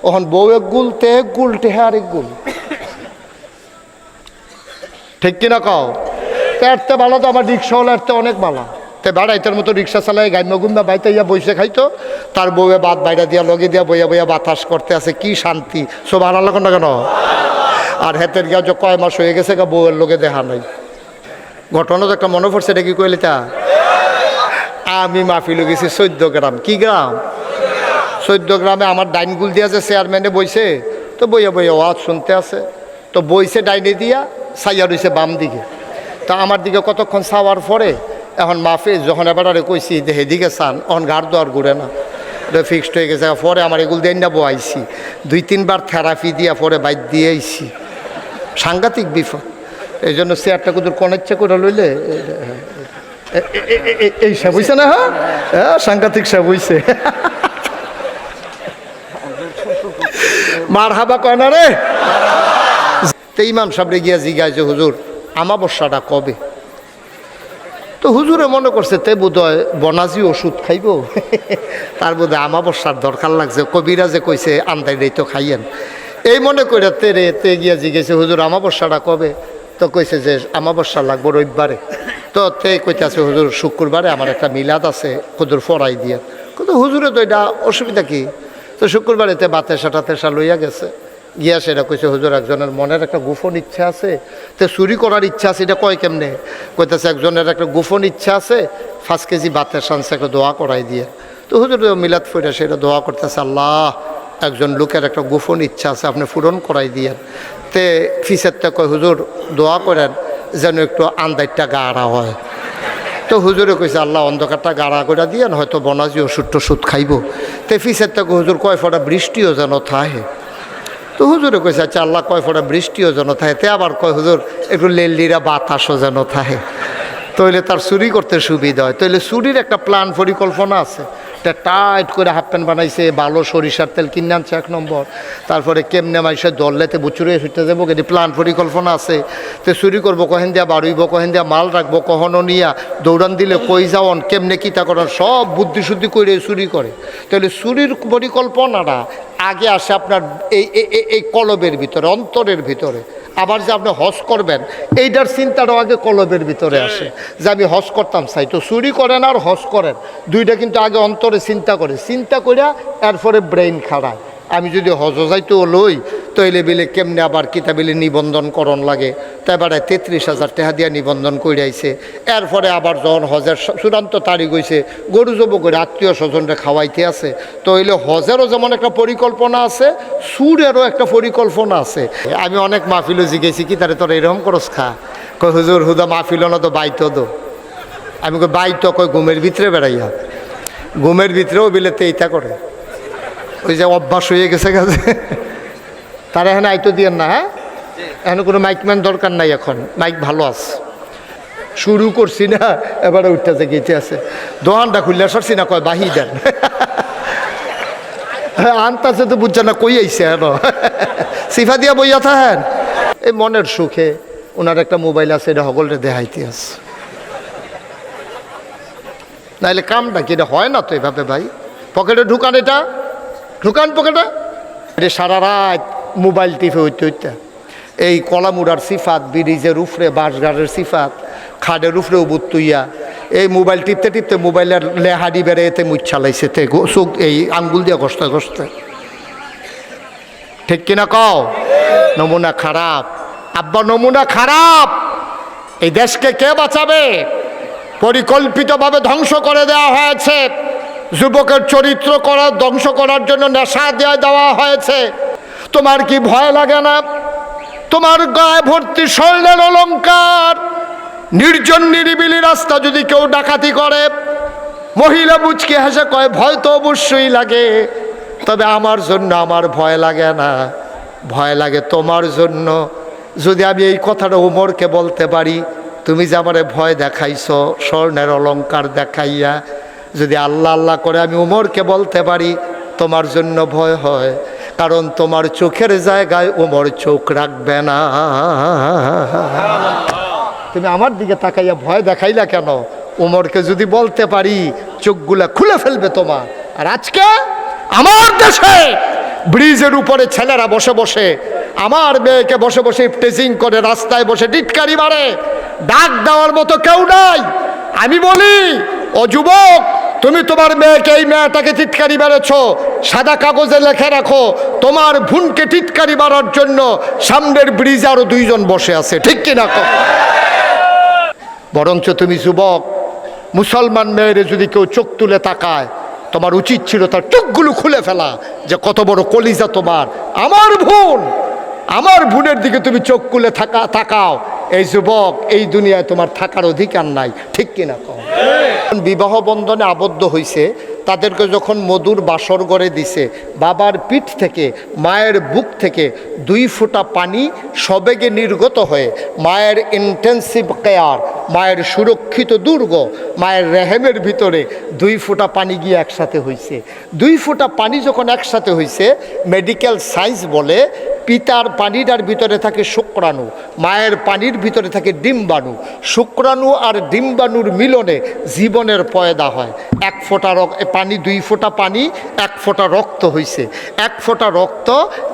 ওখান বউ এক গুল তে এক গুল টেহা আরেক গুল, ঠিক কিনা কও? তেরতে ভালো তো আমার রিক্সাওয়ালা এরতে অনেক ভালো, তে বেড়াইতের মতো রিক্সা চালায় গাইমা গুম্বা বাইতে ইয়া বসে খাইতো, তার বউয়ে বাদ বাইরা দিয়া লগে দিয়া বইয়া বইয়া বাতাস করতে আছে, কি শান্তি। সব আনাল না কেন? আর হেতের গিয়া যে কয় মাস হয়ে গেছে গা বউয়ের লোকে দেখা নাই। ঘটনা তো একটা মনে পড়ছে, এটা কি কইলে তা? আমি মাহফিলে গেছি 14 গ্রাম। কি গ্রাম? 14 গ্রামে আমার ডাইনগুল দিয়া যে চেয়ারম্যানে বইছে, তো বইয়া বইয়া ওয়াজ শুনতে আছে, তো বইছে ডাইনে দিয়া, সাইয়া রইছে বাম দিকে। তা আমার দিকে কতক্ষণ চাওয়ার পরে এখন মাহফিল যখন এবারে কইছি যে হেদিকে চান, অন ঘাড় দোয়ার ঘুরে না, এটা ফিক্সড হয়ে গেছে। পরে আমার এগুলো দিয়ে না বইছি, 2-3 বার থেরাপি দিয়া পরে বাইর দিয়ে আইছি। সাংঘাতিক বিপদ। এই জন্য চেয়ারটা কুদুর কনেচ্ছে করে লইলে এই সব হইছে না? হ্যাঁ, সাংঘাতিক সব হইছে। মার হাবা কয় না রে। তো ইমাম সাহেবরে গিয়া জিজ্ঞাসা, হুজুর আমাবস্যাটা কবে? তো হুজুরে মনে করছে তে বোধহয় বনাজি ওষুধ খাইব, তার বোধহয় আমাবস্যার দরকার লাগছে, কবিরাজে কইছে আন্দাই তো খাইয়েন, এই মনে করে তে গিয়া জিজ্ঞেসে, হুজুর আমাবস্যাটা কবে? তো কইছে যে আমাবস্যা লাগবো রবিবারে। তো তে কইতেছে, হুজুর শুক্রবারে আমার একটা মিলাদ আছে, হুজুর ফরাই দিয়ে। কিন্তু হুজুরে তো এটা অসুবিধা কি? তো শুক্রবারে তে বাতেসা টাতেসা লইয়া গেছে, গিয়া সেটা কইছে, হুজুর একজনের মনের একটা গোপন ইচ্ছা আছে, তো চুরি করার ইচ্ছা আছে। এটা কয় কেমনে? কইতেছে একজনের একটা গোপন ইচ্ছা আছে, 5 কেজি বাতের সানসে একটা দোয়া করাই দিয়ে। তো হুজুর মিলাদ ফইরা সেটা দোয়া করতেছে, আল্লাহ একজন লোকের একটা গোপন ইচ্ছা আছে, আপনি পূরণ করাই দিয়েন। তে ফিসেরটা কয়, হুজুর দোয়া করেন যেন একটু আন্দাজটা গাঢ়া হয়। তো হুজুরে কইছে, আল্লাহ অন্ধকারটা গাঢ়া করে দিয়েন, হয়তো বনাজি ওষুধ টষুধ খাইব। তে ফিসেরটা হুজুর কয় ফোঁটা বৃষ্টিও যেন থাহে। তো হুজুরে কইছে, আচ্ছা আল্লাহ কয় ফোঁটা বৃষ্টিও যেন থাকে। তে আবার কয়, হুজুর একটু লেলিরা বাতাসও যেন থাকে, তাইলে তার চুরি করতে সুবিধা হয়। তাইলে চুরির একটা প্ল্যান পরিকল্পনা আছে। টাইট করে হাফ প্যান্ট বানাইছে, ভালো সরিষার তেল কিনে আনছে 1 নম্বর। তারপরে কেমনে মাইসে দললেতে বুচুরে ছুটতে যাবো, কিন্তু প্ল্যান পরিকল্পনা আছে। তো চুরি করবো কহেন দিয়া, বাড়ুইব কহেন দিয়া, মাল রাখবো কখনো নিয়া, দৌড়ান দিলে কই যাওন, কেমনে কিতা করার সব বুদ্ধি শুদ্ধি করে চুরি করে। তাহলে চুরির পরিকল্পনাটা আগে আসে আপনার এই কলবের ভিতরে, অন্তরের ভিতরে। আবার যে আপনি হজ করবেন, এইটার চিন্তাটাও আগে কলবের ভিতরে আসে, যে আমি হজ করতাম চাই। তো চুরি করেন আর হজ করেন, দুইটা কিন্তু আগে অন্তরে চিন্তা করে, চিন্তা করিয়া এরপরে ব্রেইন খাড়ায়। আমি যদি হজ যাইতেও লই, তৈলে বিলে কেমনে আবার কিতাবিলে নিবন্ধন করণ লাগে, তাই বেড়ায় 33,000 টাকা দিয়া নিবন্ধন করে আইছে। এরপরে আবার যখন হজের চূড়ান্ত তারিখ হয়েছে, গরু জব করে আত্মীয় স্বজনরা খাওয়াইতে আছে। তো হইলে হজেরও যেমন একটা পরিকল্পনা আছে, সুরেরও একটা পরিকল্পনা আছে। আমি অনেক মাহফিলও জিগেছি, কি তারে তোর এরকম করস খা? কই হুজুর হুদা মাহফিল না তো বাইতো দো। আমি কই বাইতো? কই ঘুমের ভিতরে বেড়াইয়া, ঘুমের ভিতরেও বিলেতে এইটা করে, ওই যে অভ্যাস হয়ে গেছে গেছে। তারা এখানে আইতো দিয়েন না। হ্যাঁ, এখানে কোনো মাইকম্যান দরকার নাই, এখন মাইক ভালো আছে। শুরু করছি না, এবারে উঠতেছে গেছে আছে, দোকানটা খুললে সরছি না, কয় বাহি দেন। আনতাছে তো বুঝছে না কই আইছে, হেন সিফা দিয়া বইয়া থাকেন। এই মনের সুখে ওনার একটা মোবাইল আছে, এটা সকলটা দেখাইতে আছে। নাহলে কামটা কি এটা হয় না তো এভাবে ভাই। পকেটে ঢুকান, এটা ঢুকান পকেটে। এটা সারা রাত মোবাইল টিপে হইতে হইতে এই কলামুড়ার সিফাত, ব্রিজের উফরে বাঁশগাড়ের সিফাত, খাডের উফরে উবুত তুইয়া এই মোবাইল টিপতে টিপতে মোবাইলের লেহাডি বেড়ে এতে মুচ্ছালাইছে, তে চোখ এই আঙ্গুল দিয়ে ঘষতে ঘষতে। ঠিক কিনা কও? নমুনা খারাপ আব্বা, নমুনা খারাপ। এই দেশকে কে বাঁচাবে? পরিকল্পিতভাবে ধ্বংস করে দেওয়া হয়েছে। যুবকের চরিত্র ধ্বংস করার জন্য নেশা দেওয়া হয়েছে। তোমার কি ভয় লাগে না? তোমার গায়ে ভর্তি স্বর্ণের অলংকার, নির্জন নিরিবিলি রাস্তা যদি কেউ ডাকাতি করে, মহিলা মুচকি হেসে কয় ভয় তো অবশ্যই লাগে, তবে আমার জন্য আমার ভয় লাগে না, ভয় লাগে তোমার জন্য। যদি আমি এই কথাটা ওমরকে বলতে পারি, তুমি যে আমারে ভয় দেখাইছো স্বর্ণের অলংকার দেখাইয়া, যদি আল্লাহ আল্লাহ করে আমি ওমরকে বলতে পারি তোমার জন্য ভয় হয়, কারণ তোমার চোখের জায়গায় ওমর চোখ রাখবে না। তুমি আমার দিকে তাকাইয়া ভয় দেখাইলা কেন? ওমরকে যদি বলতে পারি চোখগুলা খুলে ফেলবে তোমার। আর আজকে আমার দেশে ব্রিজের উপরে ছেলেরা বসে বসে আমার মেয়েকে বসে বসে টেজিং করে, রাস্তায় বসে টিটকারি মারে, ডাক দেওয়ার মতো কেউ নাই। আমি বলি, ও যুবক, তুমি তোমার মেয়েকে, এই মেয়েটাকে টিটকারি মেরেছ, সাদা কাগজে লেখে রাখো তোমার বোনকে টিটকারি মারার জন্য সামনের ব্রিজে আরো 2 জন বসে আছে, ঠিক কিনা? বরঞ্চ তুমি যুবক, মুসলমান মেয়েরে যদি কেউ চোখ তুলে তাকায়, তোমার উচিত ছিল তার চোখগুলো খুলে ফেলা, যে কত বড় কলিজা তোমার। আমার বোন, আমার বোনের দিকে তুমি চোখ খুলে তাকাও। এই যুবক, এই দুনিয়ায় তোমার থাকার অধিকার নাই, ঠিক কিনা? বিবাহ বন্ধনে আবদ্ধ হইছে, তাদেরকে যখন মধুর বাসর গড়ে দিছে, বাবার পিঠ থেকে, মায়ের বুক থেকে 2 ফোঁটা পানি সবেগে নির্গত হয়ে মায়ের ইন্টেন্সিভ কেয়ার, মায়ের সুরক্ষিত দুর্গ, মায়ের রেহেমের ভিতরে 2 ফোঁটা পানি গিয়ে একসাথে হইছে। 2 ফোঁটা পানি যখন একসাথে হইছে, মেডিকেল সায়েন্স বলে পিতার পানিটার ভিতরে থাকে শুক্রাণু, মায়ের পানির ভিতরে থাকে ডিম্বাণু। শুক্রাণু আর ডিম্বাণুর মিলনে জীবনের পয়দা হয়। 1 ফোঁটা পানি, 2 ফোঁটা পানি, 1 ফোঁটা রক্ত হইছে। 1 ফোঁটা রক্ত,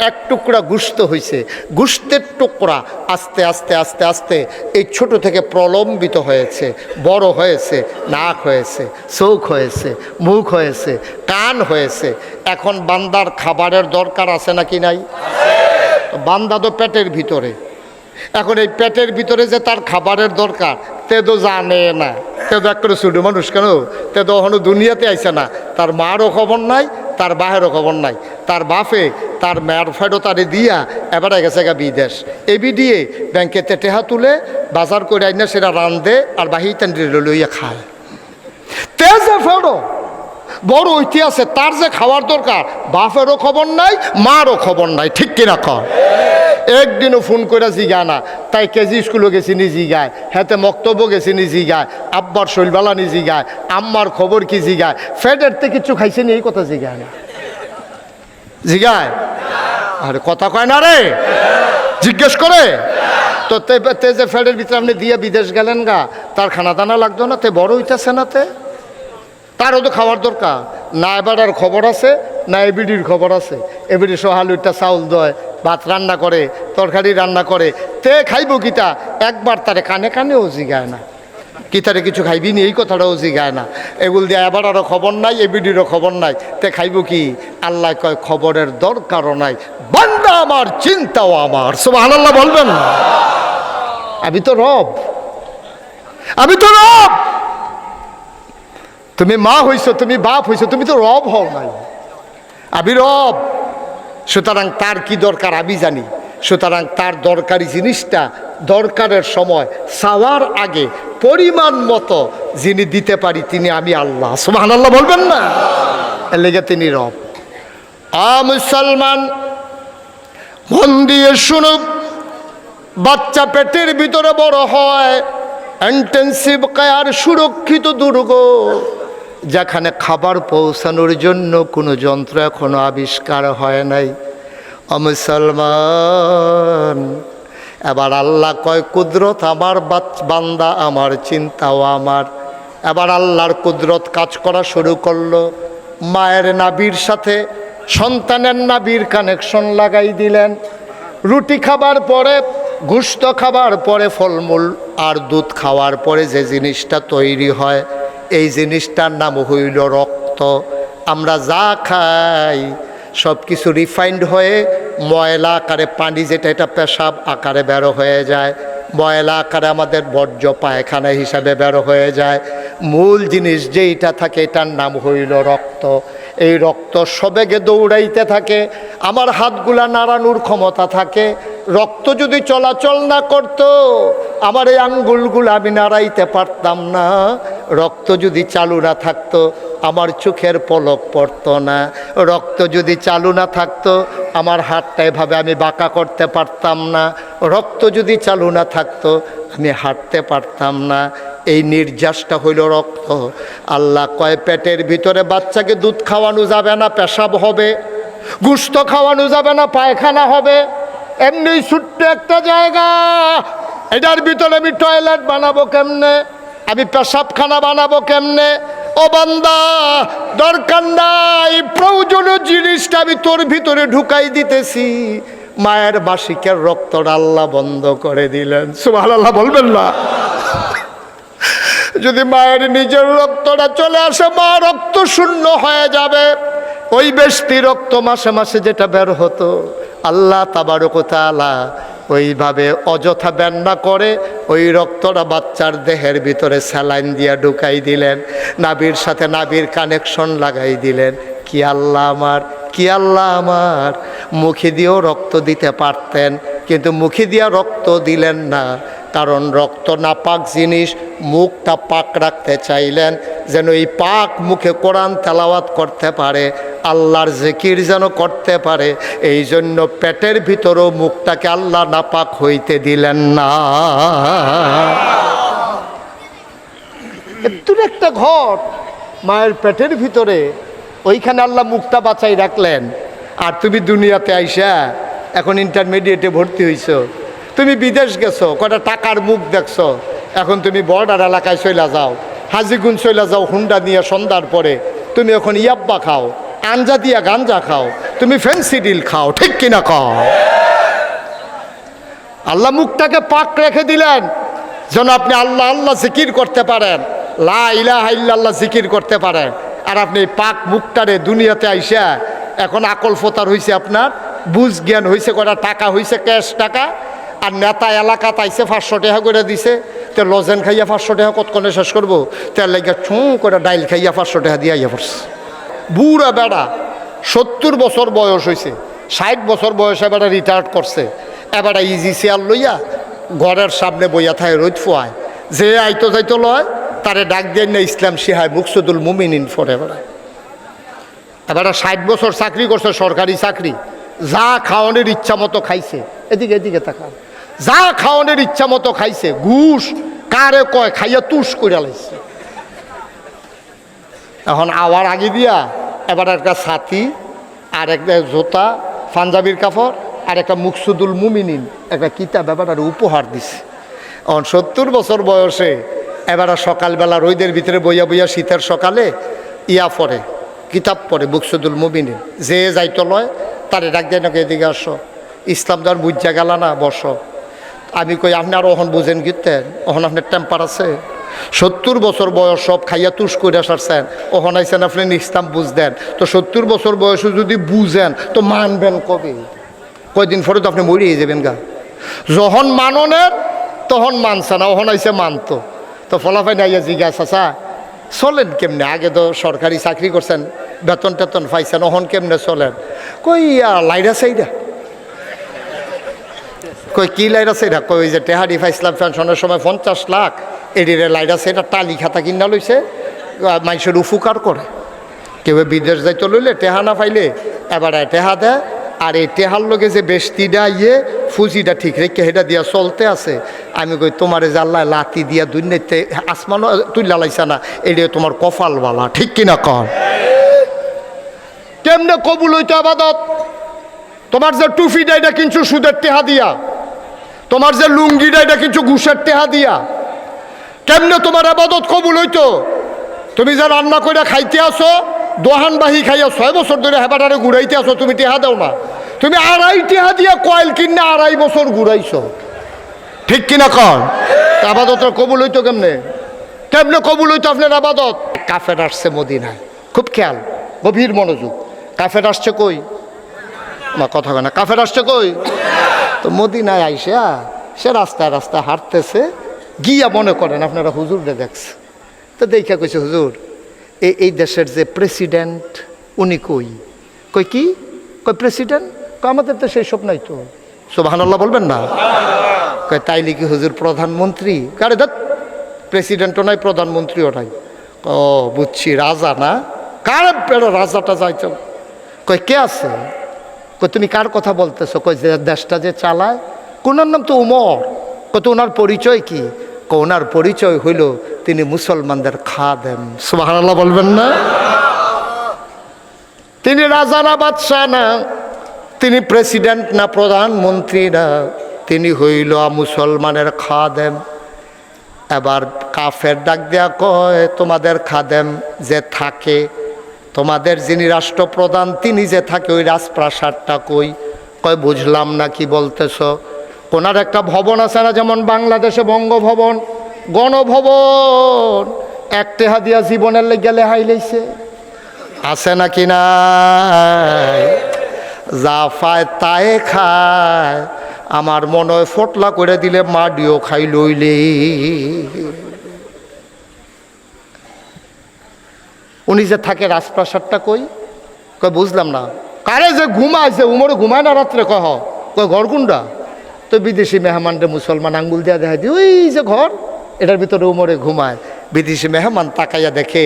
1 টুকরা গুস্ত হইছে। গুস্তের টুকরা আস্তে আস্তে আস্তে আস্তে এই ছোট থেকে প্রলম্বিত হয়েছে, বড় হয়েছে, নাক হয়েছে, চোখ হয়েছে, মুখ হয়েছে, কান হয়েছে। এখন বান্দার খাবারের দরকার আছে নাকি নাই? বান্দা তো পেটের ভিতরে। এখন এই পেটের ভিতরে যে তার খাবারের দরকার, তে তো জানে না। তে তো একটা ছোটো মানুষ, কেন তে তো এখনো দুনিয়াতে আইসে না। তার মারও খবর নাই, তার বাহেরও খবর নাই। তার বাপে তার মেয়ের ফেডো তারে দিয়া এবারে গেছে গা বিদেশ। এবি দিয়ে ব্যাংকেতে টেহা তুলে বাজার করে আইনা সেটা রান্ধে আর বাহির তেন্দ্রে লইয়া খায়। তে যে ফেডো বড় ইতিহাসে, তার যে খাওয়ার দরকার, বাপেরও খবর নাই, মারও খবর নাই, ঠিক কিনা? একদিনও ফোন করে জিগায় না। তাই কেজি স্কুলে গেছি নি জিগায়, হাতে মক্তব্য গেছি নি জিগায়, আব্বার শৈলবালা নি জিগায়, আম্মার খবর কি জিগায়, ফেডের থেকে কিছু খাইছে নি, এই কথা জিগায় না। জিগায়? আরে কথা কয় না রে, জিজ্ঞেস করে তো। তে যে ফেডের ভিতরে আপনি দিয়ে বিদেশ গেলেন গা, তার খানা দানা লাগতো না? তে বড় হইতেছে না? তারও তো খাওয়ার দরকার। না এবার আর খবর আছে, না এবিডির খবর আছে। এবিডি সহালুটা চাউল দেয়, ভাত রান্না করে, তরকারি রান্না করে। তে খাইব কিতা? একবার তারে কানে কানেও জিগায় না। কি তারে কিছু খাইবি নি, এই কথাটাও জিগায় না। এগুলো দিয়ে এবার আরও খবর নাই, এবিডিরও খবর নাই। তে খাইব কি? আল্লাহ কয় খবরের দরকারও নাই, বান্দা আমার, চিন্তাও আমার। সুবহানাল্লাহ বলবেন না? আমি তো রব, আমি তো রব। তুমি মা হইছো, তুমি বাপ হইছো, তুমি তো রব হও নাই। আমি রব। সুতরাং তার কি দরকার আমি জানি। সুতরাং তার দরকারি জিনিসটা দরকারের সময় চাওয়ার আগে পরিমাণ মতো যিনি দিতে পারি তিনি আমি আল্লাহ। সুবহানাল্লাহ বলবেন না? এর লেগে তিনি রব। মুসলমান মন দিয়ে শুনুন, বাচ্চা পেটের ভিতরে বড় হয়, ইন্টেন্সিভ কেয়ার, সুরক্ষিত দুর্গ, যেখানে খাবার পৌঁছানোর জন্য কোনো যন্ত্র এখনো আবিষ্কার হয় নাই। মুসলমান, এবার আল্লাহ কয় কুদরত আমার, বান্দা আমার, চিন্তাও আমার। এবার আল্লাহর কুদরত কাজ করা শুরু করলো। মায়ের নাভির সাথে সন্তানের নাভির কানেকশন লাগাই দিলেন। রুটি খাবার পরে, গোশত খাবার পরে, ফলমূল আর দুধ খাওয়ার পরে যে জিনিসটা তৈরি হয়, এই জিনিসটার নাম হইল রক্ত। আমরা যা খাই সব কিছু রিফাইন্ড হয়ে ময়লা আকারে, পানি যেটা, এটা পেশাব আকারে বেরো হয়ে যায়। ময়লা আকারে আমাদের বর্জ্য পায়খানা হিসাবে বেরো হয়ে যায়। মূল জিনিস যেইটা থাকে এটার নাম হইল রক্ত। এই রক্ত সবেগে দৌড়াইতে থাকে, আমার হাতগুলা নাড়ানোর ক্ষমতা থাকে। রক্ত যদি চলাচল না করতো, আমার এই আঙ্গুলগুলো আমি নাড়াইতে পারতাম না। রক্ত যদি চালু না থাকতো, আমার চোখের পলক পড়তো না। রক্ত যদি চালু না থাকতো, আমার হাতটা এভাবে আমি বাঁকা করতে পারতাম না। রক্ত যদি চালু না থাকতো, আমি হাঁটতে পারতাম না। এই নির্যাসটা হইল রক্ত। আল্লাহ কয় পেটের ভিতরে বাচ্চাকে দুধ খাওয়ানো যাবে না, পেশাব হবে। গোশত খাওয়ানো যাবে না, পায়খানা হবে। এমনি ছোট্ট একটা জায়গা, এটার ভিতরে আমি টয়লেট বানাবো কেমনে, আমি পেশাবখানা বানাবো কেমনে? ও বান্দা দরকার নাই, প্রয়োজনীয় জিনিসটা আমি তোর ভিতরে ঢুকাই দিতেছি। মায়ের বাসিকের রক্তটা আল্লাহ বন্ধ করে দিলেন। সুবহানাল্লাহ বলবেন না? যদি মায়ের নিজের রক্তটা চলে আসে, মা রক্ত শূন্য হয়ে যাবে। ওই বেশি রক্ত মাসে মাসে যেটা বের হতো, আল্লাহ তাবারক ওয়া তাআলা ওইভাবে অযথা বের না করে ওই রক্তটা বাচ্চার দেহের ভিতরে স্যালাইন দিয়ে ঢুকাই দিলেন, নাভির সাথে নাভির কানেকশন লাগাই দিলেন। কি আল্লাহ আমার, কি আল্লাহ আমার! মুখে দিয়েও রক্ত দিতে পারতেন, কিন্তু মুখে দিয়ে রক্ত দিলেন না, কারণ রক্ত নাপাক জিনিস। মুখটা পাক রাখতে চাইলেন, যেন এই পাক মুখে কোরআন তেলাওয়াত করতে পারে, আল্লাহর জিকির যেন করতে পারে। এই জন্য পেটের ভিতরেও মুখটাকে আল্লাহ নাপাক হইতে দিলেন না। একটু একটা ঘর মায়ের পেটের ভিতরে, ওইখানে আল্লাহ মুখটা বাঁচাই রাখলেন। আর তুমি দুনিয়াতে আইসা এখন ইন্টারমিডিয়েটে ভর্তি হইছো, তুমি বিদেশ গেছো, কটা টাকার মুখ দেখছো, এখন তুমি বর্ডার এলাকায় চলে যাও, হাজিগুন চলে যাও হুন্ডা নিয়ে সন্ধ্যার পরে, তুমি এখন ইয়াব্বা খাও, আঞ্জা দিয়া গাঞ্জা খাও, তুমি ফেন্সিডিল খাও, ঠিক কিনা খাও? আল্লাহ মুখটাকে পাক রেখে দিলেন যেন আপনি আল্লাহ আল্লাহ জিকির করতে পারেন, লা ইলাহা ইল্লাল্লাহ জিকির করতে পারেন। আর আপনি পাক মুখটারে দুনিয়াতে আইসা এখন আকল ফোতার হয়েছে, আপনার বুঝ জ্ঞান হয়েছে, কটা টাকা হয়েছে ক্যাশ টাকা, আর নেতা এলাকা তাইছে 500 টাকা করে দিছে, তো লজেন খাইয়া 500 টাকা কতক্ষণে শেষ করবো, তার লাগিয়া ছুঁ করে ডাইল খাইয়া 500 টাকা দিয়ে আইয়া পড়ছে। বুড়া বেড়া 70 বছর বয়স হয়েছে, 60 বছর বয়সে বেড়া রিটায়ার্ড করছে, এবারে ইজি চেয়ার লইয়া ঘরের সামনে বইয়া থাকে, রোদ ফোয়ায়, যে আইতো যাইতো লয় তারে ডাক দিয়ে না ইসলাম শিহায় মুকসুদুল মুমিনিন ফরে বেড়ায়। এবারে 60 বছর চাকরি করছে, সরকারি চাকরি, যা খাওয়ানোর ইচ্ছা মতো খাইছে, এদিকে এদিকে তাকা, যা খাওয়ানোর ইচ্ছা মতো খাইছে, ঘুষ কারে কয় খাইয়া তুষ করে লাইছে। এখন আওয়ার আগে দিয়া এবার একটা ছাতি আর একটা জোতা, পাঞ্জাবির কাপড় আর একটা মুকসুদুল মুমিনিন একটা কিতাব এবার উপহার দিছে। এখন 70 বছর বয়সে এবার সকালবেলা রোদের ভিতরে বইয়া বইয়া শীতের সকালে ইয়া পড়ে, কিতাব পড়ে মুকসুদুল মুমিনিন। যে যাইতো লয় তারে ডাক দেয় নাকি এদিকে আসো, ইসলাম ধর বুঝা গেল না, বসো। আমি কই আপনি আরও ওখান বুঝেন গিতেন, ওখান আপনার টেম্পার আছে? 70 বছর বয়স সব খাইয়া তুষ করে সারছেন, ওখান আইসেন আপনি ইসলাম বুঝদেন, তো 70 বছর বয়সে যদি বুঝেন তো মানবেন কবে? কয়দিন পরে তো আপনি মরিয়ে যাবেন গা। যখন মাননের তখন মানছে না, ওখান আইসে মানতো, তো ফলাফাই না ইয়া জিজ্ঞাসা চাচা চলেন কেমনে? আগে তো সরকারি চাকরি করছেন, বেতন টেতন পাইছেন, ওখান কেমনে চলেন? কই লাইরা সাইডা। কই কি লাইরা সেইটা? কই যে টেহারি ফাইসলাম পেনশনের সময় 50 লাখ এডিরে লাইরা সেইটা টালি খাতা কিনা লইছে, মানুষের উপকার করে। কেউ বিদেশ যাইতে লইলে টেহা না পাইলে এবার টেহা দেয়, আর এই টেহার লগে যে বেষ্টিটা ইয়ে ফুজিটা ঠিক রেখে সেটা দিয়া চলতে আছে। আমি কই তোমার যে আল্লাহ লাতি দিয়া দুনিয়াতে আসমানও তুইলা লাইছা না, এটা তোমার কপালওয়ালা, ঠিক কিনা কর? কেমনে কবুল হইতো আবাদত? তোমার যে টুফিটা এটা কিনছো সুদের টেহা দিয়া, তোমার যে লুঙ্গিটা এটা কিনছো ঘুষের টেহা দিয়া, কেমনে তোমার আবাদত কবুল হইতো? তুমি যে রান্না করে খাইতে আসো, দোহান বাহি খাইয়া 6 বছর ধরে হেবাটারে ঘুরাইতে আসো, তুমি টেহা দাও না। তুমি 2.5 টেহা দিয়ে কয়েল কিনে 2.5 বছর ঘুরাইছো, ঠিক কিনা কর? আবাদত কবুল হইতো কেমনে? কেমনে কবুল হইতো আপনার আবাদত? কাফের আসছে মদিনায়, খুব খেয়াল, গভীর মনোযোগ। কাফের আসছে কই? না কথা কয় না। কাফের আসছে কই? তো মদিনায় আইসা সে রাস্তায় রাস্তায় হাঁটতেছে, গিয়া মনে করেন আপনারা হুজুররে দেখছে, তো দেখা কইছে হুজুর এই দেশের যে প্রেসিডেন্ট উনি কই? কই কি? কই প্রেসিডেন্ট? কই আমাদের তো সেই সব নাই তো। সুবহানাল্লাহ বলবেন না? কই তাইলে কি হুজুর প্রধানমন্ত্রী? কারে দেখ, প্রেসিডেন্টও নাই প্রধানমন্ত্রীও নাই। ও বুঝছি, রাজা না? কার রাজাটা যাইতো? কই কে আছে? কই তুমি কার কথা বলতেছো? কই যে দেশটা যে চালায়, কোনার নাম তো উমর। কত ওনার পরিচয় কি? ওনার পরিচয় হইল তিনি মুসলমানদের খাদেম। সুবহানাল্লাহ বলবেন না? তিনি রাজা না বাদশাহ না, তিনি প্রেসিডেন্ট না প্রধানমন্ত্রী না, তিনি হইল মুসলমানের খাদেম। এবার কাফের ডাক দেয়া কয়, তোমাদের খাদেম যে থাকে, তোমাদের যিনি রাষ্ট্রপ্রধান তিনি যে থাকে ওই রাজপ্রাসাদটা কই? কয় বুঝলাম না কি বলতেছ। ওনার একটা ভবন আছে না, যেমন বাংলাদেশে বঙ্গভবন, গণভবন, এক টেহা দিয়া জীবনের লেগে লেহাই লইছে, আছে নাকি না? যা পায় তাই খায়, আমার মনে হয় ফটলা করে দিলে মাডিও খাই লইলে। উনি যে থাকে রাজপ্রাসাদটা কই? কয় বুঝলাম না। কারে যে ঘুমাইছে উমরে ঘুমায় না রাত্রে? কয় ঘর কোনটা? তো বিদেশি মেহমানরে মুসলমান আঙ্গুল দেওয়া দেখা দিই, ওই যে ঘর, এটার ভিতরে উমরে ঘুমায়। বিদেশি মেহমান তাকাইয়া দেখে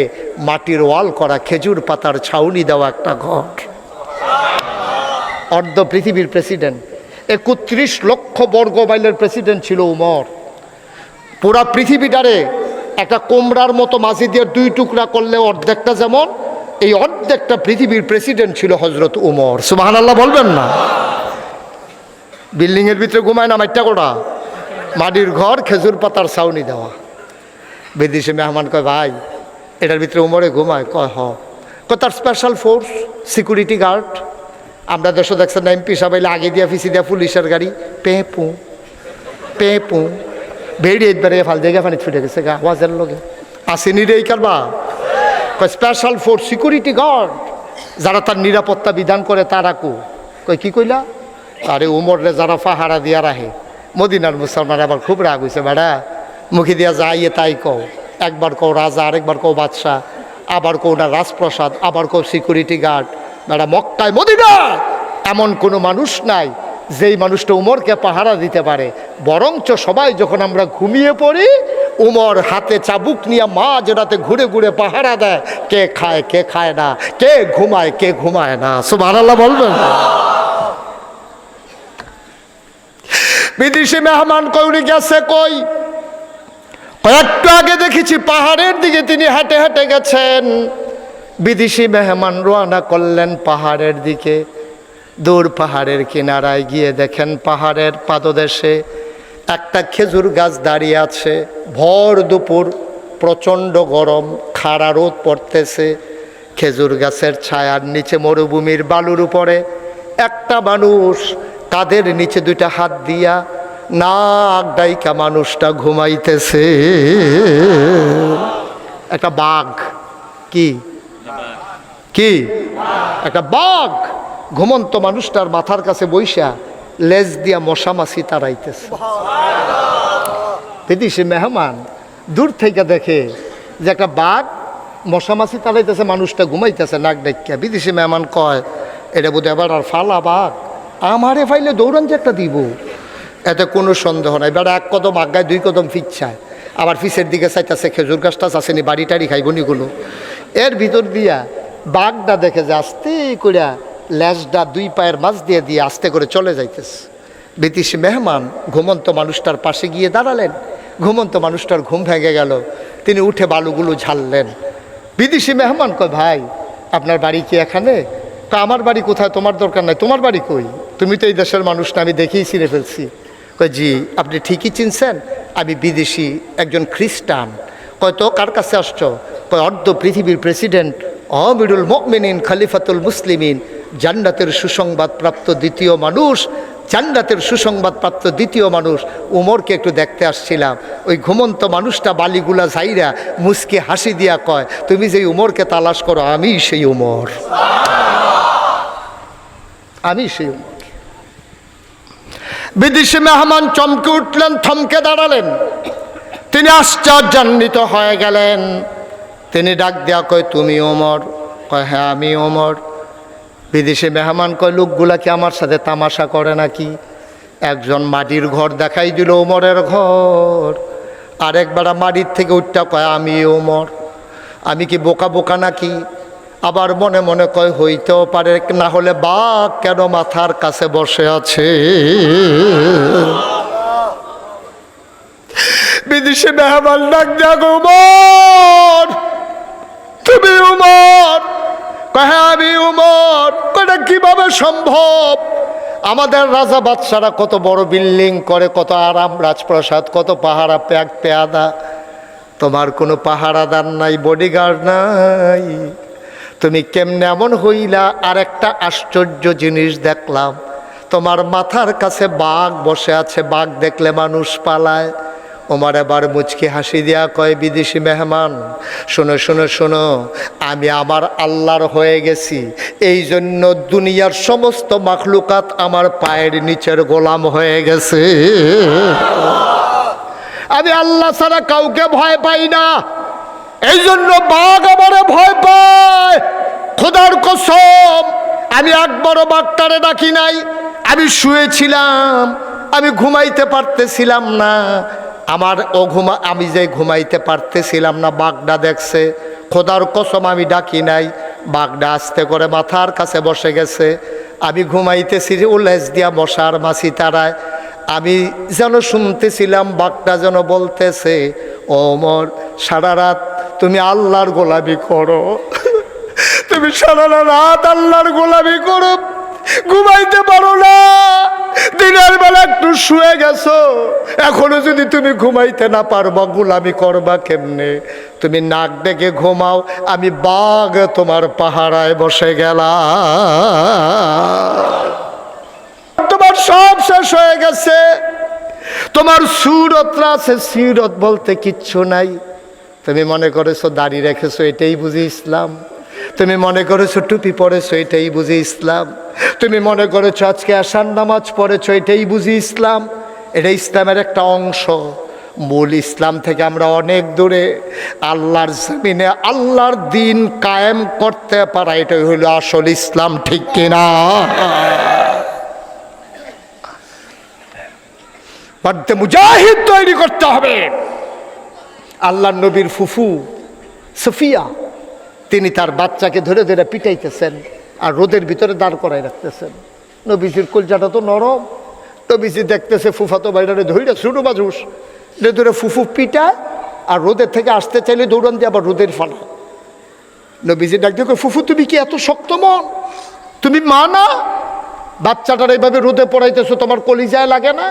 মাটির ওয়াল করা, খেজুর পাতার ছাউনি দেওয়া একটা ঘর। অর্ধ পৃথিবীর প্রেসিডেন্ট, 31 লক্ষ বর্গ মাইলের প্রেসিডেন্ট ছিল উমর। পুরা পৃথিবীটারে একটা কোমরার মতো মাঝি দিয়ে 2 টুকরা করলে অর্ধেকটা যেমন, এই অর্ধেকটা পৃথিবীর প্রেসিডেন্ট ছিল হজরত উমর। সুবহানাল্লাহ বলবেন না? বিল্ডিংয়ের ভিতরে ঘুমায় না, মাইটটা কোটা, মাটির ঘর, খেজুর পাতার ছাউনি দেওয়া। বিদেশি মেহমান কয় ভাই এটার ভিতরে উমরে ঘুমায়? কয় কয় তার স্পেশাল ফোর্স, সিকিউরিটি গার্ড। আমরা দেশে দেখছেন না, এমপি সাহেব আগে দিয়া ফিসি দিয়া পুলিশের গাড়ি, পেঁপু পেঁপু বেড়িয়ে বেড়ে ফাল দেখে পানি ছুটে গেছে গা ওয়াজের লগে আসেনি রে কারবা। কয় স্পেশাল ফোর্স, সিকিউরিটি গার্ড, যারা তার নিরাপত্তা বিধান করে তারা কো। কয় কি কইলা? আরে উমরে যারা পাহারা দিয়া রাখে। মদিনার মুসলমান আবার খুব রাগ হয়েছে, বেড়া মুখে দিয়া যাইয়ে তাই কও, একবার কও রাজা, আরেকবার কও বাদশাহ, আবার কও না রাজপ্রাসাদ, আবার কও সিকিউরিটি গার্ড। বেড়া মক্কায় মদিনায় এমন কোনো মানুষ নাই যেই মানুষটা উমরকে পাহারা দিতে পারে। বরঞ্চ সবাই যখন আমরা ঘুমিয়ে পড়ি, উমর হাতে চাবুক নিয়ে মাঝ রাতে ঘুরে ঘুরে পাহারা দেয়, কে খায় কে খায় না, কে ঘুমায় কে ঘুমায় না। সুবহানাল্লাহ বলবেন? বিদেশি মেহমান কই গেছে? কই একটু আগে দেখেছি পাহাড়ের দিকে তিনি হেঁটে হেঁটে গেছেন। বিদেশি মেহমান রওনা করলেন পাহাড়ের দিকে। দূর পাহাড়ের কিনারায় গিয়ে দেখেন পাহাড়ের পাদদেশে একটা খেজুর গাছ দাঁড়িয়ে আছে। ভর দুপুর, প্রচণ্ড গরম, খাড়া রোদ পড়তেছে। খেজুর গাছের ছায়ার নিচে মরুভূমির বালুর উপরে একটা মানুষ কাঁধের নিচে 2টা হাত দিয়া নাক ডাইকা মানুষটা ঘুমাইতেছে। একটা বাঘ, কি কি একটা বাঘ ঘুমন্ত মানুষটার মাথার কাছে বইসা লেজ দিয়া মশা মাছি তাড়াইতেছে। বিদেশি মেহমান দূর থেকে দেখে যে একটা বাঘ মশা মাছি তাড়াইতেছে, মানুষটা ঘুমাইতেছে নাক ডাইকা। বিদেশি মেহমান কয় এটা বোধ এবার আর ফালা বাঘ, আমারে ফাইলে দৌড়ান যে একটা দিব, এতে কোনো সন্দেহ নাই। বেড়া 1 কদম আগায় 2 কদম ফিচ্ছায়, আবার ফিসের দিকে চাইতেছে খেজুর গাছটা আসেনি, বাড়ি টাড়ি খাইবনিগুলো। এর ভিতর দিয়া বাঘটা দেখে যে আস্তে করে ল্যাজটা 2 পায়ের মাছ দিয়ে দিয়ে আস্তে করে চলে যাইতেছে। বিদেশি মেহমান ঘুমন্ত মানুষটার পাশে গিয়ে দাঁড়ালেন। ঘুমন্ত মানুষটার ঘুম ভেঙে গেল, তিনি উঠে বালুগুলো ঝাড়লেন। বিদেশি মেহমান কয় ভাই আপনার বাড়ি কি এখানে? তা আমার বাড়ি কোথায়, তোমার দরকার নাই, তোমার বাড়ি কই? তুমি তো এই দেশের মানুষ না, আমি দেখেই চিনে ফেলছি। কয় জি আপনি ঠিকই চিনছেন, আমি বিদেশি, একজন খ্রিস্টান। কয় তো কার কাছে আসছো? কয় অর্ধ পৃথিবীর প্রেসিডেন্ট, আমিরুল মুমিনিন, খলিফাতুল মুসলিমিন, জান্নাতের সুসংবাদ প্রাপ্ত দ্বিতীয় মানুষ, জান্নাতের সুসংবাদ প্রাপ্ত দ্বিতীয় মানুষ উমরকে একটু দেখতে আসছিলাম। ওই ঘুমন্ত মানুষটা বালিগুলা যাইরা মুসকে হাসি দিয়া কয় তুমি যেই উমরকে তালাশ করো আমি সেই উমর, আমি সেই উমর। বিদেশি মেহমান চমকে উঠলেন, থমকে দাঁড়ালেন। তিনি আশ্চর্যান্বিত হয়ে গেলেন। তিনি ডাক দেয়া কয় তুমি ওমর? কয় হ্যাঁ আমি ওমর। বিদেশি মেহমান কয় লোকগুলা কি আমার সাথে তামাশা করে নাকি? একজন মাটির ঘর দেখাই দিল, ওমরের ঘর। আরেকবার মাটির থেকে উঠটা কয় আমি ওমর। আমি কি বোকা বোকা নাকি? আবার মনে মনে কয় হইতেও পারে, না হলে বাঘ কেন মাথার কাছে বসে আছে? বিদেশি মেহমান ডাক দেয়া গো উমর, তুমি উমর? কহে আমি উমর। কয়টা কিভাবে সম্ভব? আমাদের রাজা বাদশারা কত বড় বিল্ডিং করে, কত আরাম রাজপ্রাসাদ, কত পাহাড়া পেয়াদা, তোমার কোনো পাহারাদার নাই, বডিগার্ড নাই, তুমি কেমনে এমন হইলা? আর একটা আশ্চর্য জিনিস দেখলাম, তোমার মাথার কাছে বাঘ বসে আছে, বাঘ দেখলে মানুষ পালায়। ওমর এবার মুচকি হাসি দিয়া কয়, বিদেশি মেহমান, শোনো শোনো শোনো, আমি আমার আল্লাহর হয়ে গেছি, এই জন্য দুনিয়ার সমস্ত মাখলুকাত আমার পায়ের নিচের গোলাম হয়ে গেছে। আমি আল্লাহ ছাড়া কাউকে ভয় পাই না, এই জন্য বাঘ আমারে ভয় পায়। খোদার কসম, আমি একবারও বাঘটারে ডাকি নাই। আমি শুয়েছিলাম, আমি ঘুমাইতে পারতেছিলাম না, আমি যে ঘুমাইতে পারতেছিলাম না, বাঘটা দেখছে। খোদার কসম আমি ডাকি নাই, বাঘটা আস্তে করে মাথার কাছে বসে গেছে। আমি ঘুমাইতেছি, উল্লেস দিয়া মশার মাছি তারায়, আমি যেন শুনতেছিলাম বাঘটা যেন বলতেছে, ওমর সারা রাত তুমি আল্লাহর গোলামি করো, তুমি সারা রাত আল্লাহর গোলামি করো, ঘুমাইতে পারো না, দিনের বেলা একটু শুয়ে গেছো, এখনো যদি তুমি ঘুমাইতে না পারবা, গোলামি করবা কেমনে? তুমি নাক ডেকে ঘুমাও, আমি বাঘ তোমার পাহারায় বসে গেলাম। তোমার সব শেষ হয়ে গেছে, তোমার সুরতরা আছে, সিরত বলতে কিচ্ছু নাই। তুমি মনে করেছো দাড়ি রেখেছো এটাই বুঝি ইসলাম, তুমি মনে করেছো টুপি পরেছো এটাই বুঝি ইসলাম, তুমি মনে করেছো আজকে আশার নামাজ পড়েছো এটাই বুঝি ইসলাম। এটা ইসলামের একটা অংশ, মূল ইসলাম থেকে আমরা অনেক দূরে। আল্লাহর জমিনে আল্লাহর দিন কায়েম করতে পারা, এটাই হলো আসল ইসলাম, ঠিক কিনা? মুজাহিদ তৈরি করতে হবে। আল্লাহর নবীর ফুফু সফিয়া, তিনি তার বাচ্চাকে ধরে ধরে পিটাইতেছেন আর রোদের ভিতরে দাঁড় করাই রাখতেছেন। নবীজির কলজাটা তো নরম, নবীজি দেখতেছে ফুফাতো বাইরে ধৈর্য ছোটো বাজুস ধরে ফুফু পিটায় আর রোদের থেকে আসতে চাইলে দৌড়ান দিয়ে আবার রোদের ফানা। নবীজি ডাক দিয়ে, ফুফু তুমি কি এত শক্ত মন? তুমি মা না? বাচ্চাটার এইভাবে রোদে পড়াইতেছো, তোমার কলিজায় লাগে না?